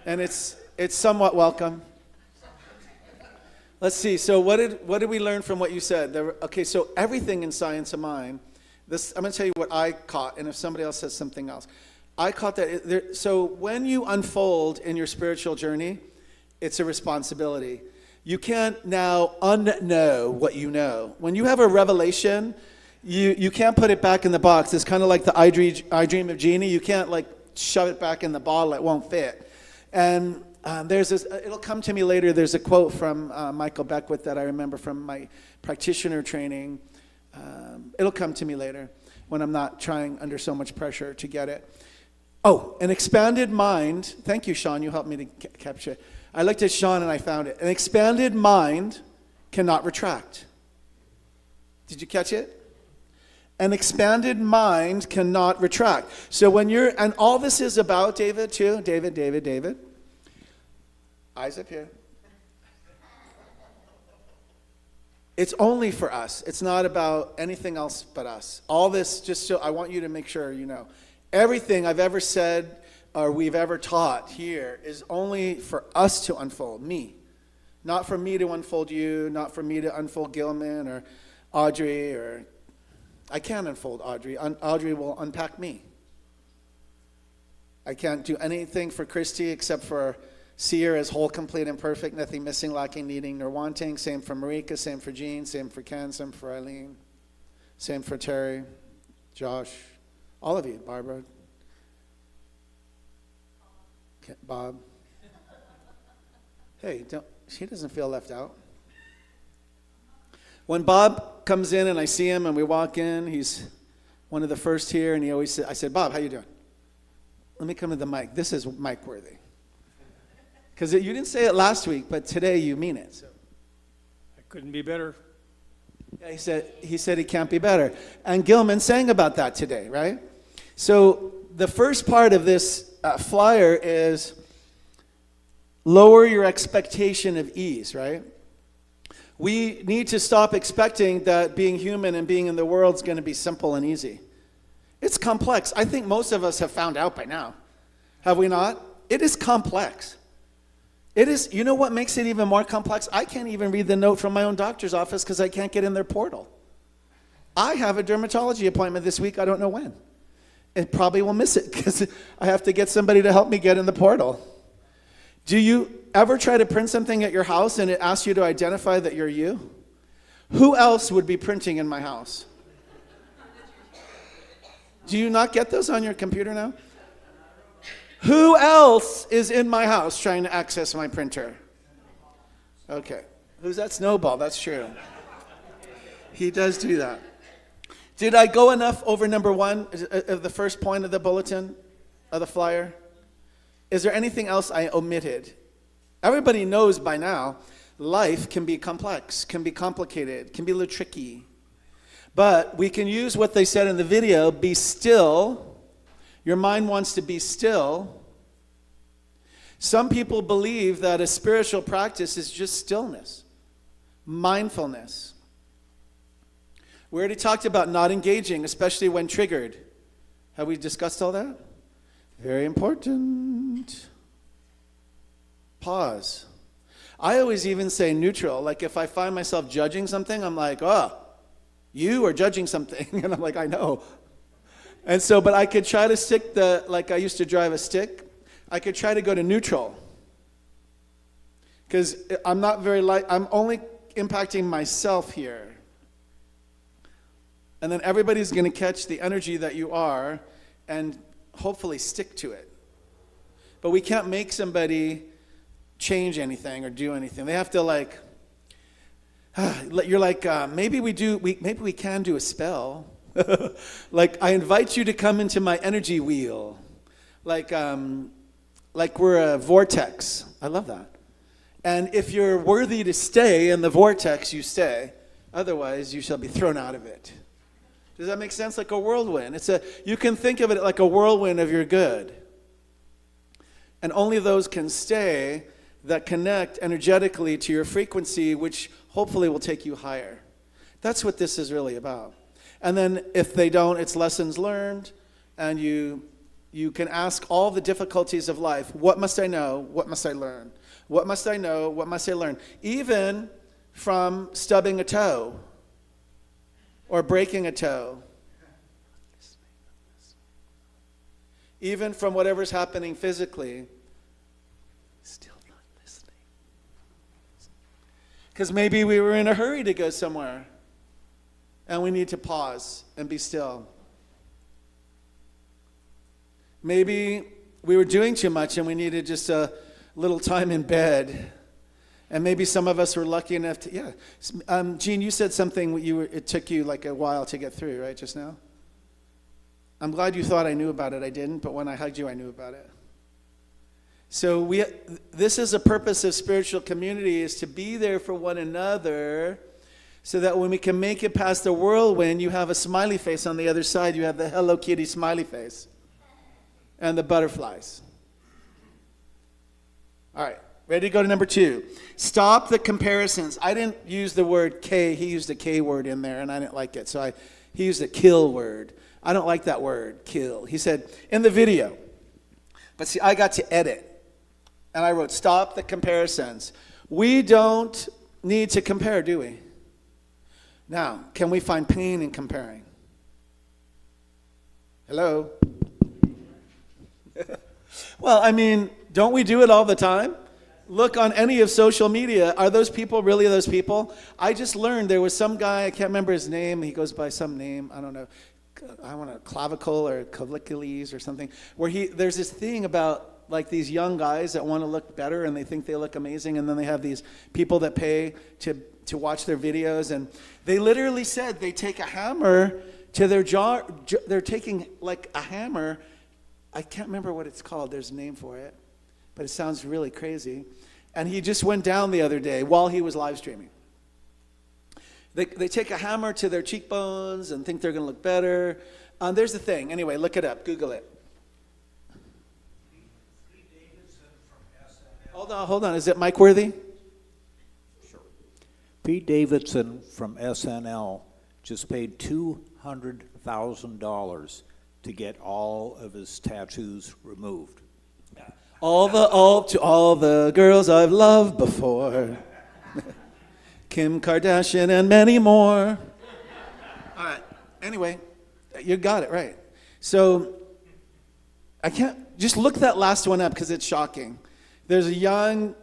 And it's somewhat welcome. Let's see. So what did we learn from what you said? Okay, so everything in science of mind. This I'm going to tell you what I caught, and if somebody else says something else, I caught that. So when you unfold in your spiritual journey, it's a responsibility. You can't now unknow what you know. When you have a revelation, you can't put it back in the box. It's kind of like the I dream of Genie. You can't like shove it back in the bottle. It won't fit. And there's this, it'll come to me later. There's a quote from Michael Beckwith that I remember from my practitioner training. It'll come to me later when I'm not trying under so much pressure to get it. Oh, an expanded mind. Thank you, Sean. You helped me to capture it. I looked at Sean and I found it. An expanded mind cannot retract. Did you catch it? An expanded mind cannot retract. So when you're, and all this is about, David, too. David. Eyes up here. It's only for us. It's not about anything else but us. All this, just so I want you to make sure you know. Everything I've ever said or we've ever taught here is only for us to unfold, me. Not for me to unfold you, not for me to unfold Gilman or Audrey, or I can't unfold Audrey. Audrey will unpack me. I can't do anything for Christy except for see her as whole, complete, and perfect, nothing missing, lacking, needing, nor wanting. Same for Marika, same for Jean, same for Ken, same for Eileen, same for Terry, Josh, all of you, Barbara, Bob. Hey, she doesn't feel left out. When Bob comes in and I see him and we walk in, he's one of the first here, and he always said, I said, Bob, how you doing? Let me come to the mic. This is mic worthy. Because you didn't say it last week, but today you mean it. So. I couldn't be better. Yeah, he said he can't be better. And Gilman sang about that today, right? So the first part of this flyer is lower your expectation of ease, right? We need to stop expecting that being human and being in the world is going to be simple and easy. It's complex. I think most of us have found out by now. Have we not? It is complex. It is, you know what makes it even more complex? I can't even read the note from my own doctor's office because I can't get in their portal. I have a dermatology appointment this week. I don't know when. It probably will miss it because I have to get somebody to help me get in the portal. Do you ever try to print something at your house and it asks you to identify that you're you? Who else would be printing in my house? Do you not get those on your computer now? Who else is in my house trying to access my printer? Okay. Who's that? Snowball? That's true. He does do that. Did I go enough over number one of the first point of the bulletin, of the flyer? Is there anything else I omitted? Everybody knows by now, life can be complex, can be complicated, can be a little tricky. But we can use what they said in the video, be still. Your mind wants to be still. Some people believe that a spiritual practice is just stillness, mindfulness. We already talked about not engaging, especially when triggered. Have we discussed all that? Very important. Pause. I always even say neutral. Like if I find myself judging something, I'm like, oh, you are judging something. And I'm like, I know. And so, but I could try to stick like I used to drive a stick, I could try to go to neutral. Because I'm not very I'm only impacting myself here. And then everybody's going to catch the energy that you are and hopefully stick to it. But we can't make somebody change anything or do anything. They have to like, you're like, maybe we can do a spell. Like I invite you to come into my energy wheel. Like we're a vortex. I love that. And if you're worthy to stay in the vortex, you stay. Otherwise, you shall be thrown out of it. Does that make sense? Like a whirlwind. You can think of it like a whirlwind of your good. And only those can stay that connect energetically to your frequency, which hopefully will take you higher. That's what this is really about. And then if they don't, it's lessons learned, and you can ask all the difficulties of life. What must I know? What must I learn? What must I know? What must I learn? Even from stubbing a toe or breaking a toe. Even from whatever's happening physically. Still not listening. Because maybe we were in a hurry to go somewhere and we need to pause and be still. Maybe we were doing too much and we needed just a little time in bed. And maybe some of us were lucky enough to, Jean, you said something, it took you like a while to get through, right, just now? I'm glad you thought I knew about it. I didn't, but when I hugged you, I knew about it. So this is a purpose of spiritual community, is to be there for one another so that when we can make it past the whirlwind, you have a smiley face on the other side. You have the Hello Kitty smiley face and the butterflies. All right. Ready to go to number 2. Stop the comparisons. I didn't use the word K. He used a K word in there, and I didn't like it. So he used a kill word. I don't like that word, kill. He said, in the video. But see, I got to edit. And I wrote, stop the comparisons. We don't need to compare, do we? Now, can we find pain in comparing? Hello? Well, I mean, don't we do it all the time? Look on any of social media. Are those people really those people? I just learned there was some guy, I can't remember his name. He goes by some name. I don't know. I want to clavicle or clavicules or something. Where there's this thing about like these young guys that want to look better and they think they look amazing. And then they have these people that pay to watch their videos. And they literally said they take a hammer to their jaw. They're taking like a hammer. I can't remember what it's called. There's a name for it. But it sounds really crazy. And he just went down the other day while he was live streaming. They take a hammer to their cheekbones and think they're going to look better. There's the thing. Anyway, look it up. Google it. Hold on. Is it Mike Worthy? Sure. Pete Davidson from SNL just paid $200,000 to get all of his tattoos removed. To all the girls I've loved before. Kim Kardashian and many more. All right. Anyway, you got it right. So I can't just look that last one up because it's shocking. There's a young,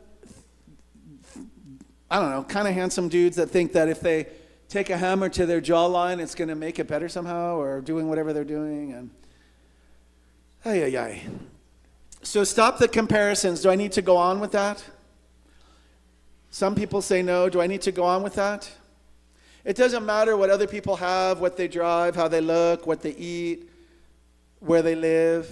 I don't know, kind of handsome dudes that think that if they take a hammer to their jawline, it's going to make it better somehow, or doing whatever they're doing. And ay. So stop the comparisons. Do I need to go on with that? Some people say no. Do I need to go on with that? It doesn't matter what other people have, what they drive, how they look, what they eat, where they live.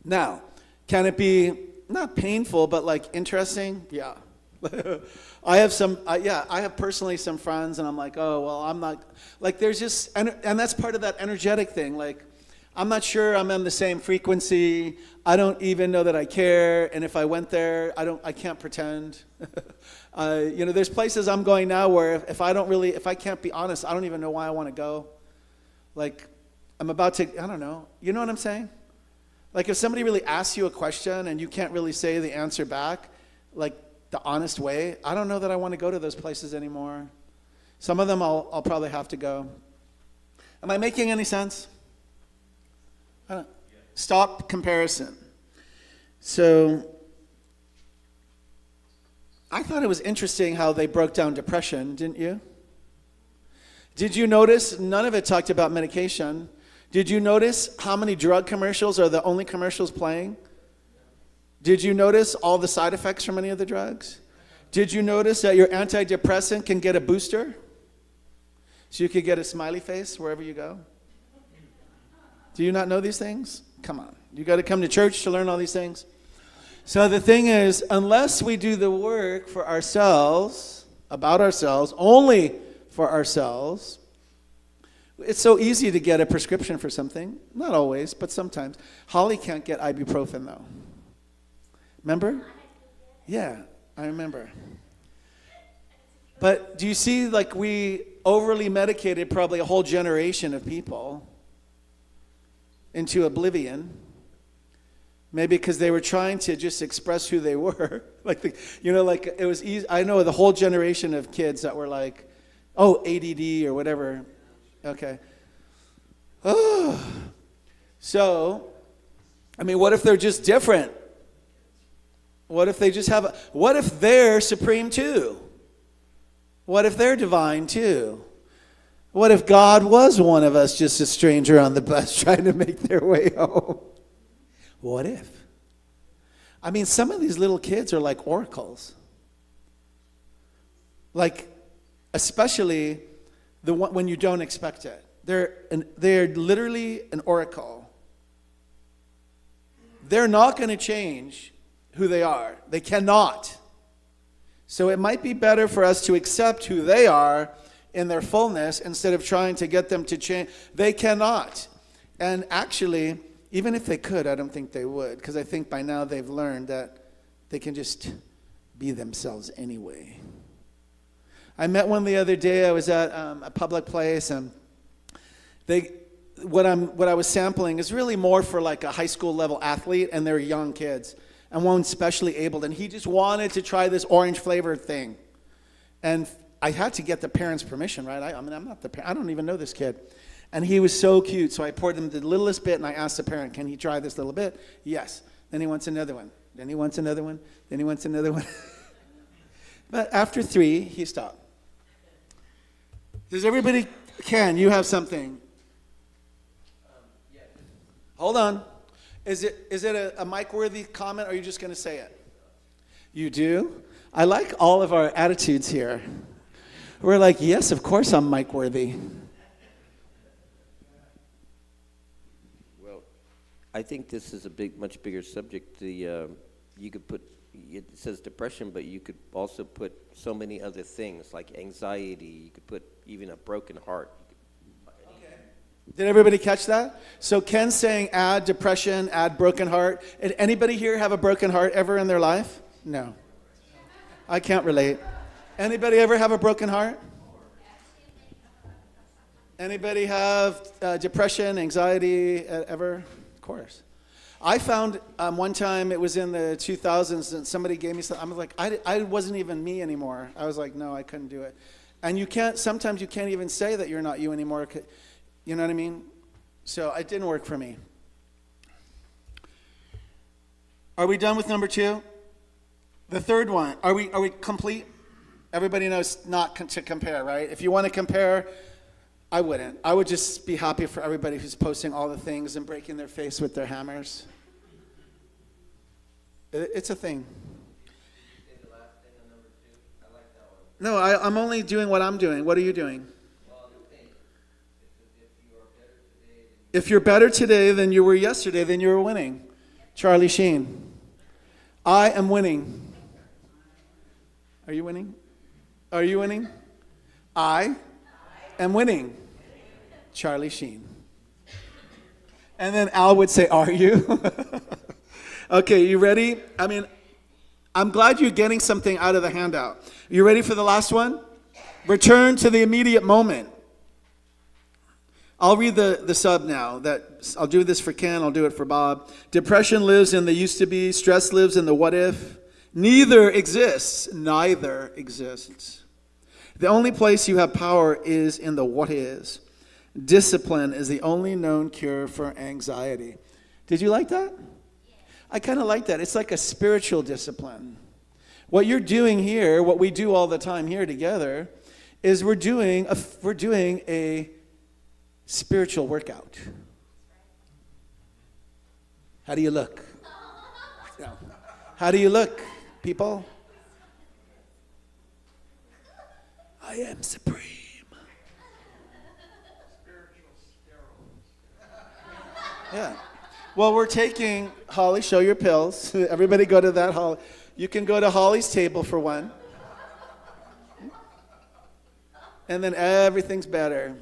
Now, can it be not painful, but like interesting? Yeah. I have personally some friends, and I'm like, oh, well, I'm not, like there's just, and that's part of that energetic thing. Like, I'm not sure I'm on the same frequency. I don't even know that I care. And if I went there, I can't pretend. There's places I'm going now where if I can't be honest, I don't even know why I want to go. Like, I'm about to, I don't know. You know what I'm saying? Like if somebody really asks you a question and you can't really say the answer back, like the honest way, I don't know that I want to go to those places anymore. Some of them I'll probably have to go. Am I making any sense? Stop comparison. So I thought it was interesting how they broke down depression, didn't you? Did you notice none of it talked about medication? Did you notice how many drug commercials are the only commercials playing? Did you notice all the side effects from any of the drugs? Did you notice that your antidepressant can get a booster? So you could get a smiley face wherever you go? Do you not know these things? Come on. You got to come to church to learn all these things. So the thing is, unless we do the work for ourselves, about ourselves, only for ourselves, it's so easy to get a prescription for something. Not always, but sometimes. Holly can't get ibuprofen, though. Remember? Yeah, I remember. But do you see, like, we overly medicated probably a whole generation of people into oblivion. Maybe because they were trying to just express who they were. Like, like it was easy. I know the whole generation of kids that were like, oh, ADD or whatever. Okay. Oh. So, I mean, what if they're just different? What if they just what if they're supreme too? What if they're divine too? What if God was one of us, just a stranger on the bus trying to make their way home? What if? I mean, some of these little kids are like oracles. Like, especially the one when you don't expect it. They're literally an oracle. They're not going to change who they are. They cannot. So it might be better for us to accept who they are in their fullness instead of trying to get them to change. They cannot. And actually, even if they could, I don't think they would, because I think by now they've learned that they can just be themselves anyway. I met one the other day. I was at a public place, and what I was sampling is really more for like a high school level athlete, and they're young kids, and one specially abled, and he just wanted to try this orange flavored thing, and I had to get the parents' permission, right? I mean, I'm not the parent. I don't even know this kid. And he was so cute, so I poured him the littlest bit, and I asked the parent, can he try this little bit? Yes. Then he wants another one. Then he wants another one. Then he wants another one. But after 3, he stopped. Does everybody, Ken, you have something? Yes. Hold on. Is it a mic-worthy comment, or are you just going to say it? You do? I like all of our attitudes here. We're like, yes, of course I'm mic-worthy. I think this is a much bigger subject. You could put, it says depression, but you could also put so many other things like anxiety. You could put even a broken heart. Okay. Did everybody catch that? So Ken's saying add depression, add broken heart. Did anybody here have a broken heart ever in their life? No. I can't relate. Anybody ever have a broken heart? Anybody have depression, anxiety ever? Of course. I found one time, it was in the 2000s, and somebody gave me something. I was like, I wasn't even me anymore. I was like, no, I couldn't do it. And sometimes you can't even say that you're not you anymore. You know what I mean? So it didn't work for me. Are we done with number 2? The third one, are we complete? Everybody knows not to compare, right? If you want to compare, I wouldn't. I would just be happy for everybody who's posting all the things and breaking their face with their hammers. It's a thing. The last thing on number 2, I like that one. No, I'm only doing what I'm doing. What are you doing? Well, if you are better today If you're better today than you were yesterday, then you're winning. Charlie Sheen. I am winning. Are you winning? Are you winning? I am winning. Charlie Sheen. And then Al would say, are you? Okay, you ready? I mean, I'm glad you're getting something out of the handout. You ready for the last one? Return to the immediate moment. I'll read the sub now. I'll do this for Ken, I'll do it for Bob. Depression lives in the used to be, stress lives in the what if. Neither exists. The only place you have power is in the what is. Discipline is the only known cure for anxiety. Did you like that? I kind of like that. It's like a spiritual discipline. What you're doing here, what we do all the time here together, is we're doing a spiritual workout. How do you look? How do you look, people? I am supreme. Yeah. Well, we're taking, Holly, show your pills. Everybody go to that Holly. You can go to Holly's table for one. And then everything's better.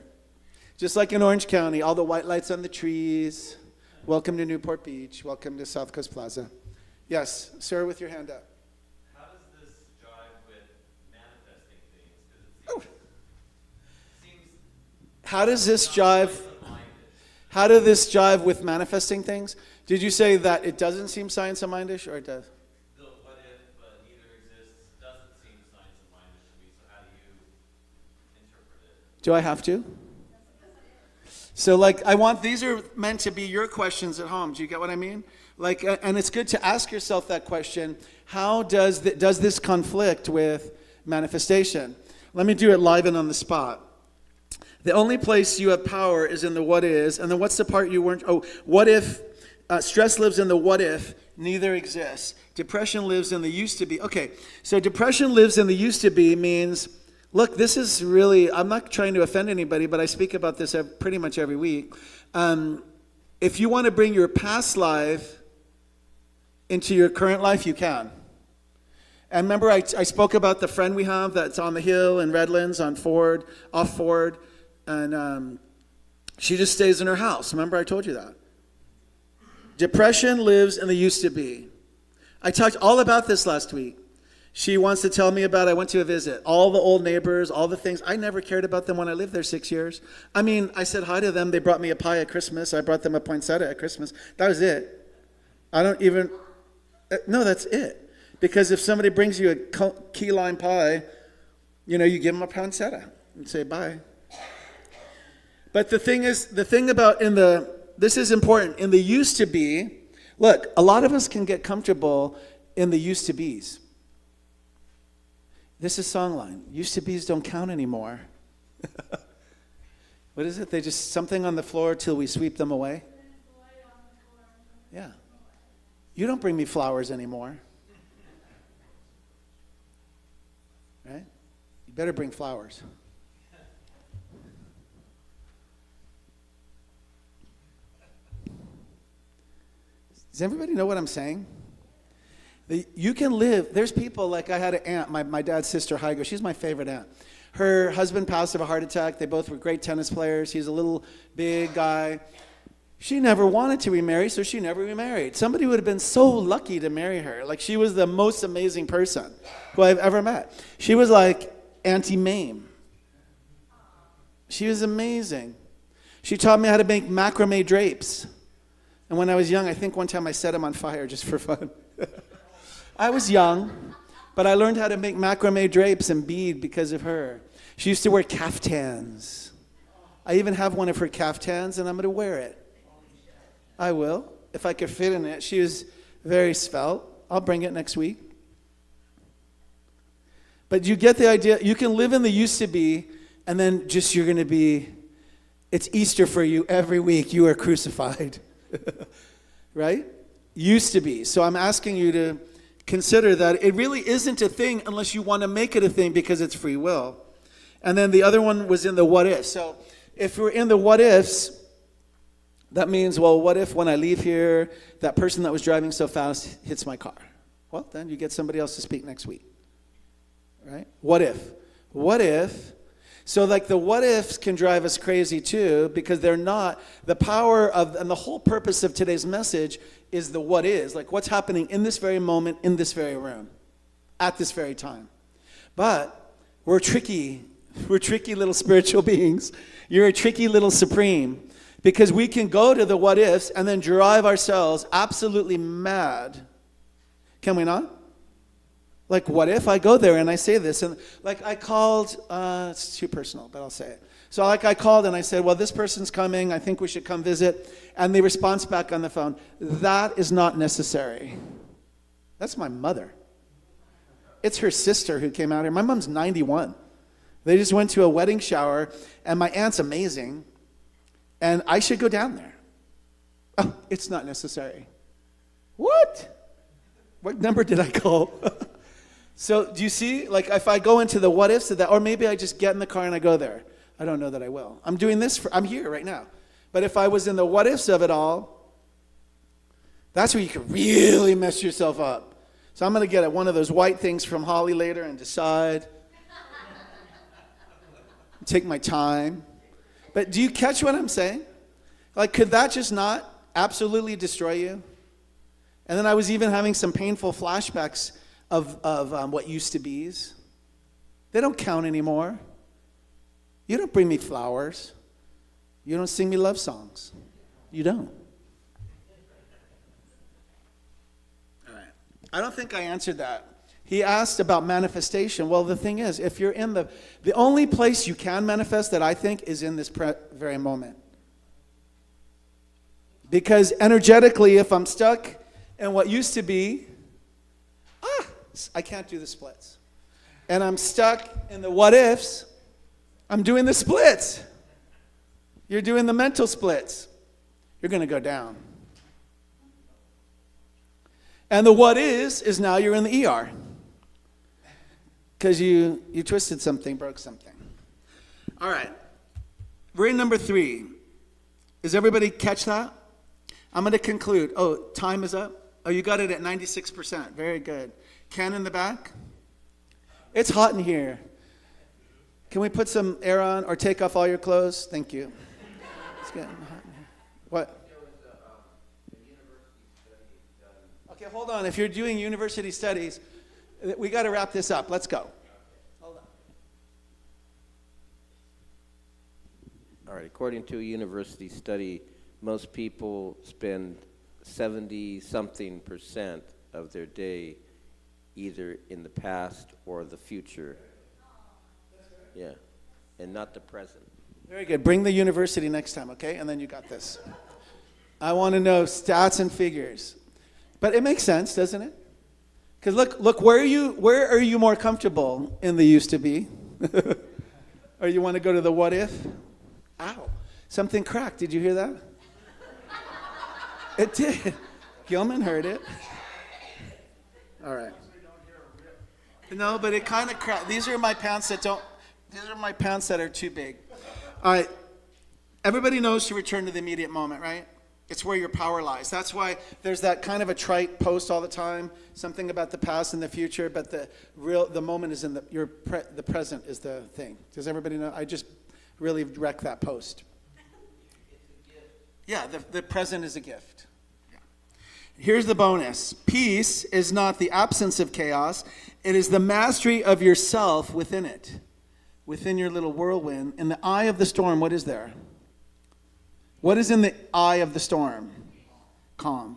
Just like in Orange County, all the white lights on the trees. Welcome to Newport Beach. Welcome to South Coast Plaza. Yes, sir, with your hand up. How does this jive with manifesting things? Because it seems How does this jive? How does this jive with manifesting things? Did you say that it doesn't seem science and mindish, or it does? The what if neither exists doesn't seem science and mindish to me, so how do you interpret it? Do I have to? So like, I want, these are meant to be your questions at home. Do you get what I mean? Like, and it's good to ask yourself that question. How does this conflict with manifestation? Let me do it live and on the spot. The only place you have power is in the what is, and then what's the part you weren't, what if, stress lives in the what if, neither exists. Depression lives in the used to be. Okay, so depression lives in the used to be means, look, this is really, I'm not trying to offend anybody, but I speak about this pretty much every week. If you want to bring your past life into your current life, you can. And remember, I spoke about the friend we have that's on the hill in Redlands on Ford, off Ford, and she just stays in her house. Remember, I told you that. Depression lives in the used to be. I talked all about this last week. She wants to tell me about, I went to a visit, all the old neighbors, all the things. I never cared about them when I lived there 6 years. I mean, I said hi to them. They brought me a pie at Christmas. I brought them a poinsettia at Christmas. That was it. I don't even, no, that's it. Because if somebody brings you a key lime pie, you know, you give them a poinsettia and say bye. But the thing is, this is important. In the used to be, look, a lot of us can get comfortable in the used to be's. This is songline. Used to be's don't count anymore. What is it? They just something on the floor till we sweep them away? Yeah. You don't bring me flowers anymore. Right? You better bring flowers. Does everybody know what I'm saying? You can live, there's people, like I had an aunt, my dad's sister, Heigo, she's my favorite aunt. Her husband passed of a heart attack. They both were great tennis players. He's a little big guy. She never wanted to remarry, so she never remarried. Somebody would have been so lucky to marry her. Like, she was the most amazing person who I've ever met. She was like Auntie Mame. She was amazing. She taught me how to make macrame drapes. And when I was young, I think one time I set them on fire just for fun. I was young, but I learned how to make macrame drapes and bead because of her. She used to wear caftans. I even have one of her caftans, and I'm going to wear it. I will, if I could fit in it. She was very svelte. I'll bring it next week. But you get the idea. You can live in the used to be, and then just you're going to be, it's Easter for you every week. You are crucified. Right? Used to be. So I'm asking you to consider that it really isn't a thing unless you want to make it a thing because it's free will. And then the other one was in the what if. So if we're in the what ifs, that means, well, what if when I leave here, that person that was driving so fast hits my car? Well, then you get somebody else to speak next week. Right? What if? What if? So like the what ifs can drive us crazy too, because they're not, the power of, and the whole purpose of today's message is the what is, like what's happening in this very moment, in this very room, at this very time. But we're tricky little spiritual beings. You're a tricky little supreme, because we can go to the what ifs and then drive ourselves absolutely mad. Can we not? Like, what if I go there and I say this? And like I called, it's too personal, but I'll say it. So like I called and I said, well, this person's coming. I think we should come visit. And the response back on the phone, that is not necessary. That's my mother. It's her sister who came out here. My mom's 91. They just went to a wedding shower, and my aunt's amazing. And I should go down there. Oh, it's not necessary. What? What number did I call? So do you see, like if I go into the what ifs of that, or maybe I just get in the car and I go there. I don't know that I will. I'm doing this, I'm here right now. But if I was in the what ifs of it all, that's where you can really mess yourself up. So I'm going to get one of those white things from Holly later and decide. Take my time. But do you catch what I'm saying? Like, could that just not absolutely destroy you? And then I was even having some painful flashbacks of what used to be's. They don't count anymore. You don't bring me flowers. You don't sing me love songs. You don't. All right. I don't think I answered that. He asked about manifestation. Well, the thing is, if you're in the only place you can manifest that I think is in this very moment. Because energetically, if I'm stuck in what used to be, I can't do the splits. And I'm stuck in the what ifs, I'm doing the splits. You're doing the mental splits. You're going to go down. And the what is now you're in the ER. Because you twisted something, broke something. All right. We're in number 3. Does everybody catch that? I'm going to conclude. Oh, time is up? Oh, you got it at 96%. Very good. Ken in the back? It's hot in here. Can we put some air on or take off all your clothes? Thank you. It's getting hot in here. What? Okay, hold on. If you're doing university studies, we got to wrap this up. Let's go. Hold on. All right, according to a university study, most people spend 70-something% of their day either in the past or the future. Yeah, and not the present. Very good. Bring the university next time, okay? And then you got this. I want to know stats and figures. But it makes sense, doesn't it? Because look, where are you more comfortable in the used to be? Or you want to go to the what if? Ow. Something cracked. Did you hear that? It did. Gilman heard it. All right. No, but it kind of cracked. These are my pants that are too big. All right. Everybody knows to return to the immediate moment, right? It's where your power lies. That's why there's that kind of a trite post all the time, something about the past and the future, but the moment is in the present is the thing. Does everybody know? I just really wrecked that post. Yeah, the present is a gift. Yeah. Here's the bonus. Peace is not the absence of chaos. It is the mastery of yourself within it, within your little whirlwind. In the eye of the storm, what is there? What is in the eye of the storm? Calm.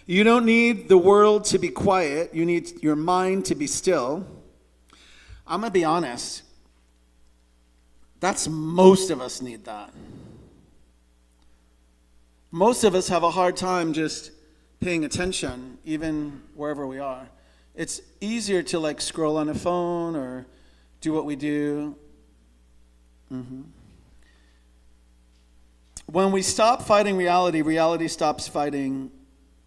You don't need the world to be quiet. You need your mind to be still. I'm going to be honest. Most of us need that. Most of us have a hard time just paying attention, even wherever we are. It's easier to scroll on a phone or do what we do. Mm-hmm. When we stop fighting reality, reality stops fighting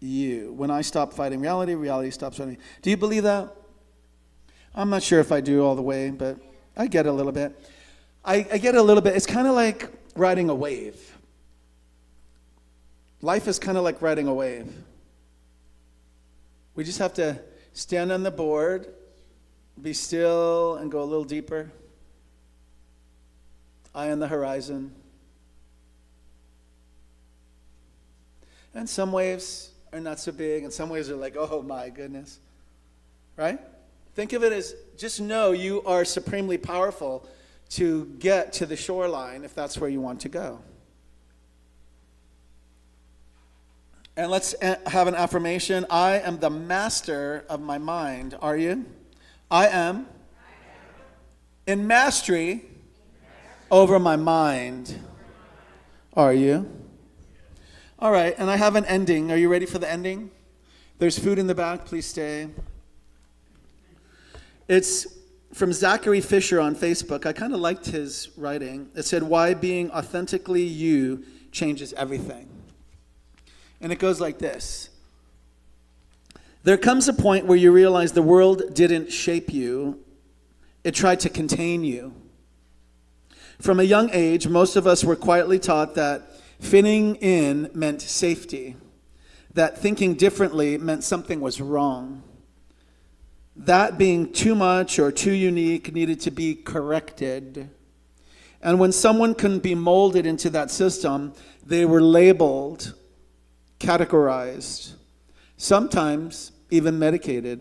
you. When I stop fighting reality, reality stops fighting me. Do you believe that? I'm not sure if I do all the way, but I get a little bit. I get a little bit. It's kind of like riding a wave. Life is kind of like riding a wave. We just have to stand on the board, be still, and go a little deeper. Eye on the horizon. And some waves are not so big, and some waves are like, oh my goodness. Right? Think of it as, just know you are supremely powerful to get to the shoreline if that's where you want to go. And let's have an affirmation. I am the master of my mind. Are you? I am in mastery over my mind. Are you? All right, and I have an ending. Are you ready for the ending? There's food in the back. Please stay. It's from Zachary Fisher on Facebook. I kind of liked his writing. It said, why being authentically you changes everything. And it goes like this. There comes a point where you realize the world didn't shape you. It tried to contain you. From a young age, most of us were quietly taught that fitting in meant safety, that thinking differently meant something was wrong, that being too much or too unique needed to be corrected. And when someone couldn't be molded into that system, they were labeled, categorized, sometimes even medicated.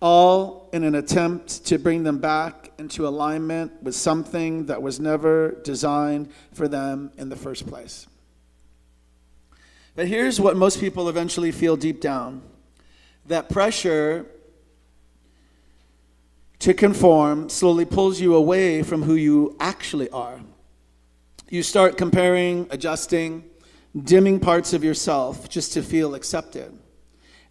all in an attempt to bring them back into alignment with something that was never designed for them in the first place. But here's what most people eventually feel deep down. That pressure to conform slowly pulls you away from who you actually are. You start comparing, adjusting, dimming parts of yourself just to feel accepted.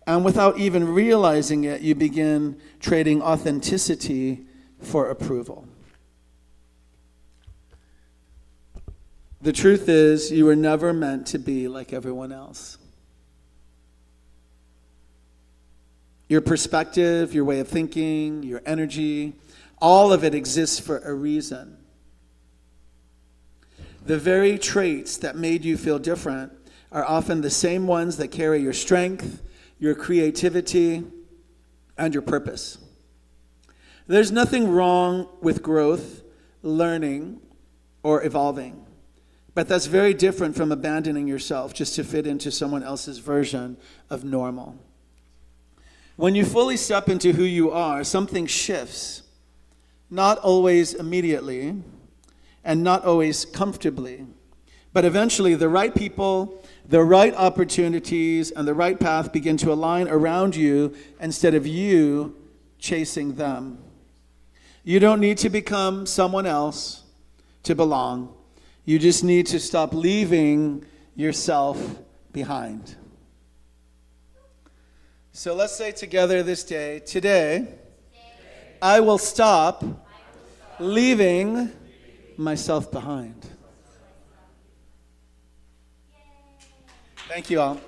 And without even realizing it, you begin trading authenticity for approval. The truth is, you were never meant to be like everyone else. Your perspective, your way of thinking, your energy, all of it exists for a reason. The very traits that made you feel different are often the same ones that carry your strength, your creativity, and your purpose. There's nothing wrong with growth, learning, or evolving. But that's very different from abandoning yourself just to fit into someone else's version of normal. When you fully step into who you are, something shifts. Not always immediately, and not always comfortably. But eventually, the right people, the right opportunities, and the right path begin to align around you instead of you chasing them. You don't need to become someone else to belong. You just need to stop leaving yourself behind. So let's say together this day, today, I will stop leaving myself behind. Thank you all.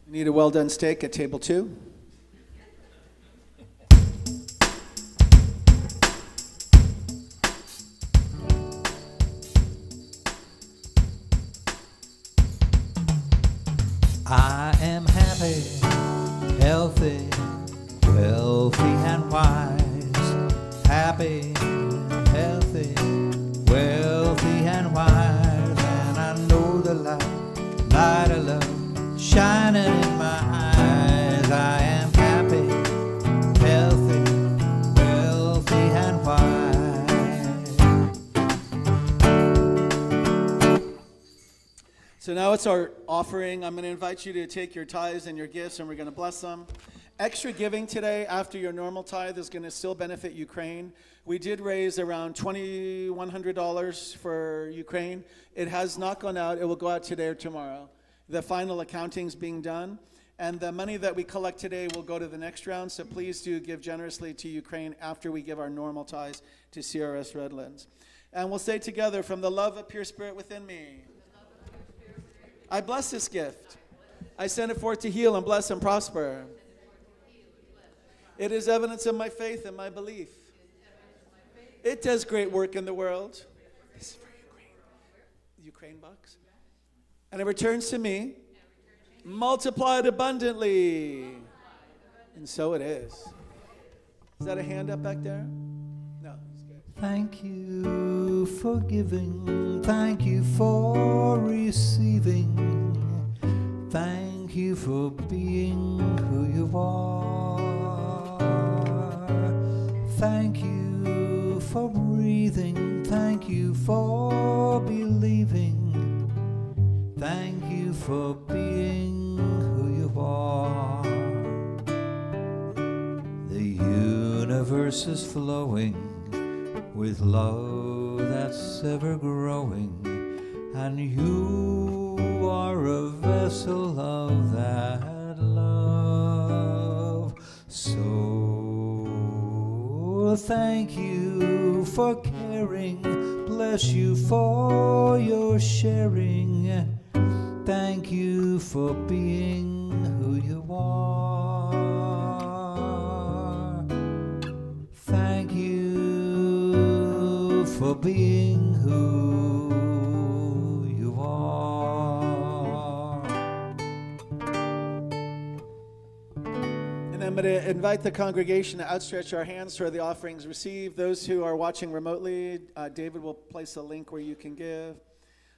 Need a well-done steak at table 2? I am happy, healthy, wealthy and wise. Happy, healthy, wealthy and wise. And I know the light of love shining in my eyes. I am happy, healthy, wealthy and wise. So now it's our offering. I'm going to invite you to take your tithes and your gifts, and we're going to bless them. Extra giving today after your normal tithe is going to still benefit Ukraine. We did raise around $2,100 for Ukraine. It has not gone out. It will go out today or tomorrow. The final accounting is being done. And the money that we collect today will go to the next round. So please do give generously to Ukraine after we give our normal tithes to CRS Redlands. And we'll say together, from the love of pure spirit within me, I bless this gift. I send it forth to heal and bless and prosper. It is evidence of my faith and my belief. It does great work in the world. This is for Ukraine. Ukraine box. And it returns to me, multiplied abundantly. And so it is. Is that a hand up back there? No, it's good. Thank you for giving. Thank you for receiving. Thank you for being who you are. Thank you for breathing. Thank you for believing. Thank you for being who you are. The universe is flowing with love that's ever growing, and you are a vessel of that love. So thank you for caring, bless you for your sharing. Thank you for being who you are. Thank you for being who you are. I'm going to invite the congregation to outstretch our hands toward the offerings received. Those who are watching remotely, David will place a link where you can give.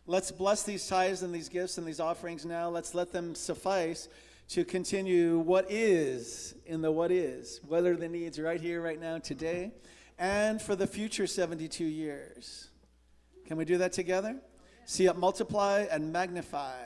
Let's bless these tithes and these gifts and these offerings now. Let's let them suffice to continue what is in the what is. What are the needs right here, right now, today, and for the future 72 years. Can we do that together? See it multiply and magnify.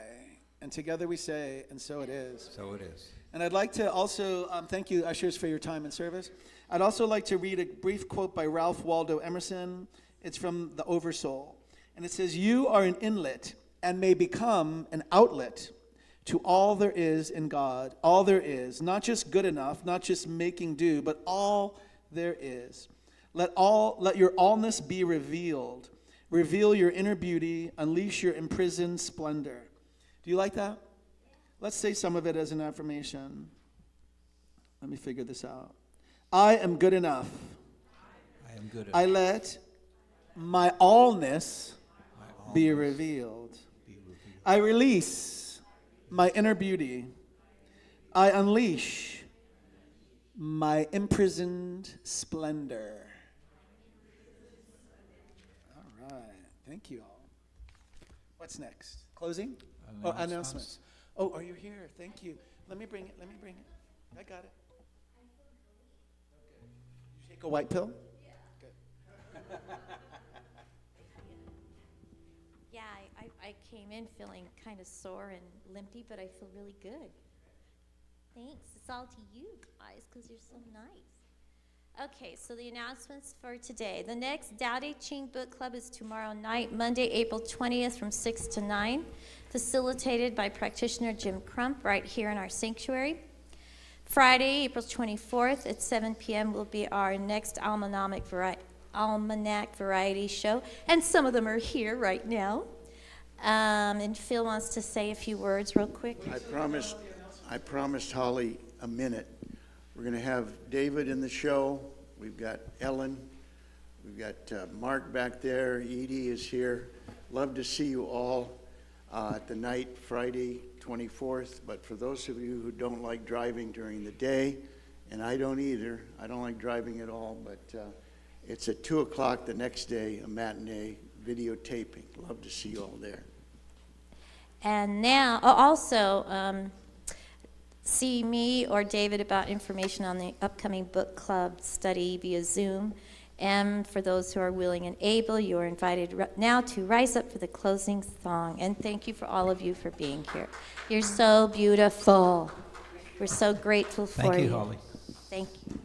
And together we say, and so it is. So it is. And I'd like to also, thank you, ushers, for your time and service. I'd also like to read a brief quote by Ralph Waldo Emerson. It's from The Oversoul. And it says, "You are an inlet and may become an outlet to all there is in God, all there is, not just good enough, not just making do, but all there is. Let your allness be revealed. Reveal your inner beauty, unleash your imprisoned splendor." Do you like that? Let's say some of it as an affirmation. Let me figure this out. I am good enough. I am good I enough. let my allness My be allness revealed. be revealed. I release my inner beauty. I unleash my imprisoned splendor. All right. Thank you all. What's next? Closing? Oh, announcements. Oh, are you here? Thank you. Let me bring it. I got it. You take a white pill? Yeah, I came in feeling kind of sore and limpy, but I feel really good. Thanks. It's all to you guys because you're so nice. Okay, so the announcements for today. The next Dao De Ching Book Club is tomorrow night, Monday, April 20th from 6 to 9, facilitated by practitioner Jim Crump right here in our sanctuary. Friday, April 24th at 7 p.m. will be our next Almanac Variety Show, and some of them are here right now. And Phil wants to say a few words real quick. I promised Holly a minute. We're going to have David in the show. We've got Ellen. We've got Mark back there. Edie is here. Love to see you all at the night, Friday, 24th. But for those of you who don't like driving during the day, and I don't either, I don't like driving at all, but it's at 2 o'clock the next day, a matinee videotaping. Love to see you all there. And now, also, see me or David about information on the upcoming book club study via Zoom. And for those who are willing and able, you are invited now to rise up for the closing song. And thank you for all of you for being here. You're so beautiful. We're so grateful for you. Thank you, Holly. Thank you.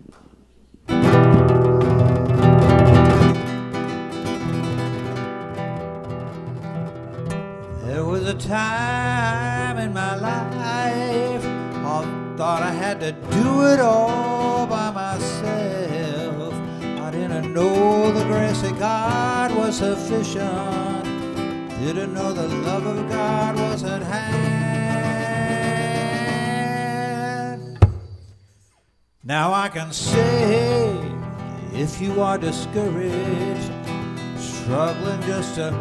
There was a time in my life I thought I had to do it all by myself. I didn't know the grace of God was sufficient. Didn't know the love of God was at hand. Now I can say, if you are discouraged, struggling just to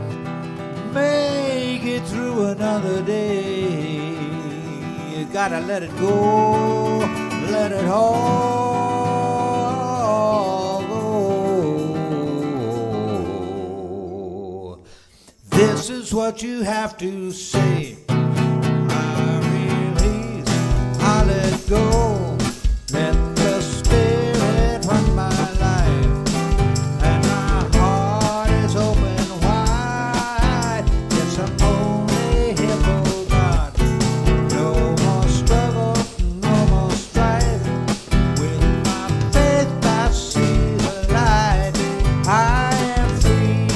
make it through another day, you gotta let it go, let it all go. This is what you have to say. I release, I let go, let the Spirit run my life, and my heart is open wide. Yes, I'm only here for God. No more struggle, no more strife. With my faith I see the light. I am free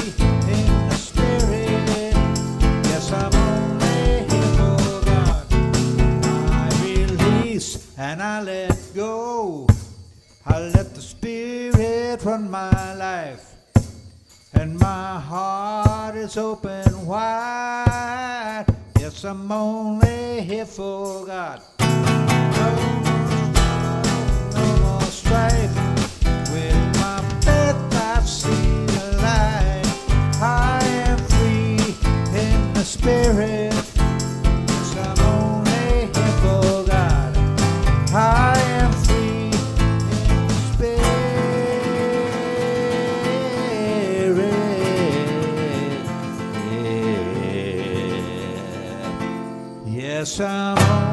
in the Spirit. Yes, I'm only here for God. I release and I let go. I let the Spirit run my life, and my heart is open wide. Yes, I'm only here for God. No more strife. With my faith I see the light. I am free in the Spirit. Yes, I'm only here for God. I am free Yes, I'm on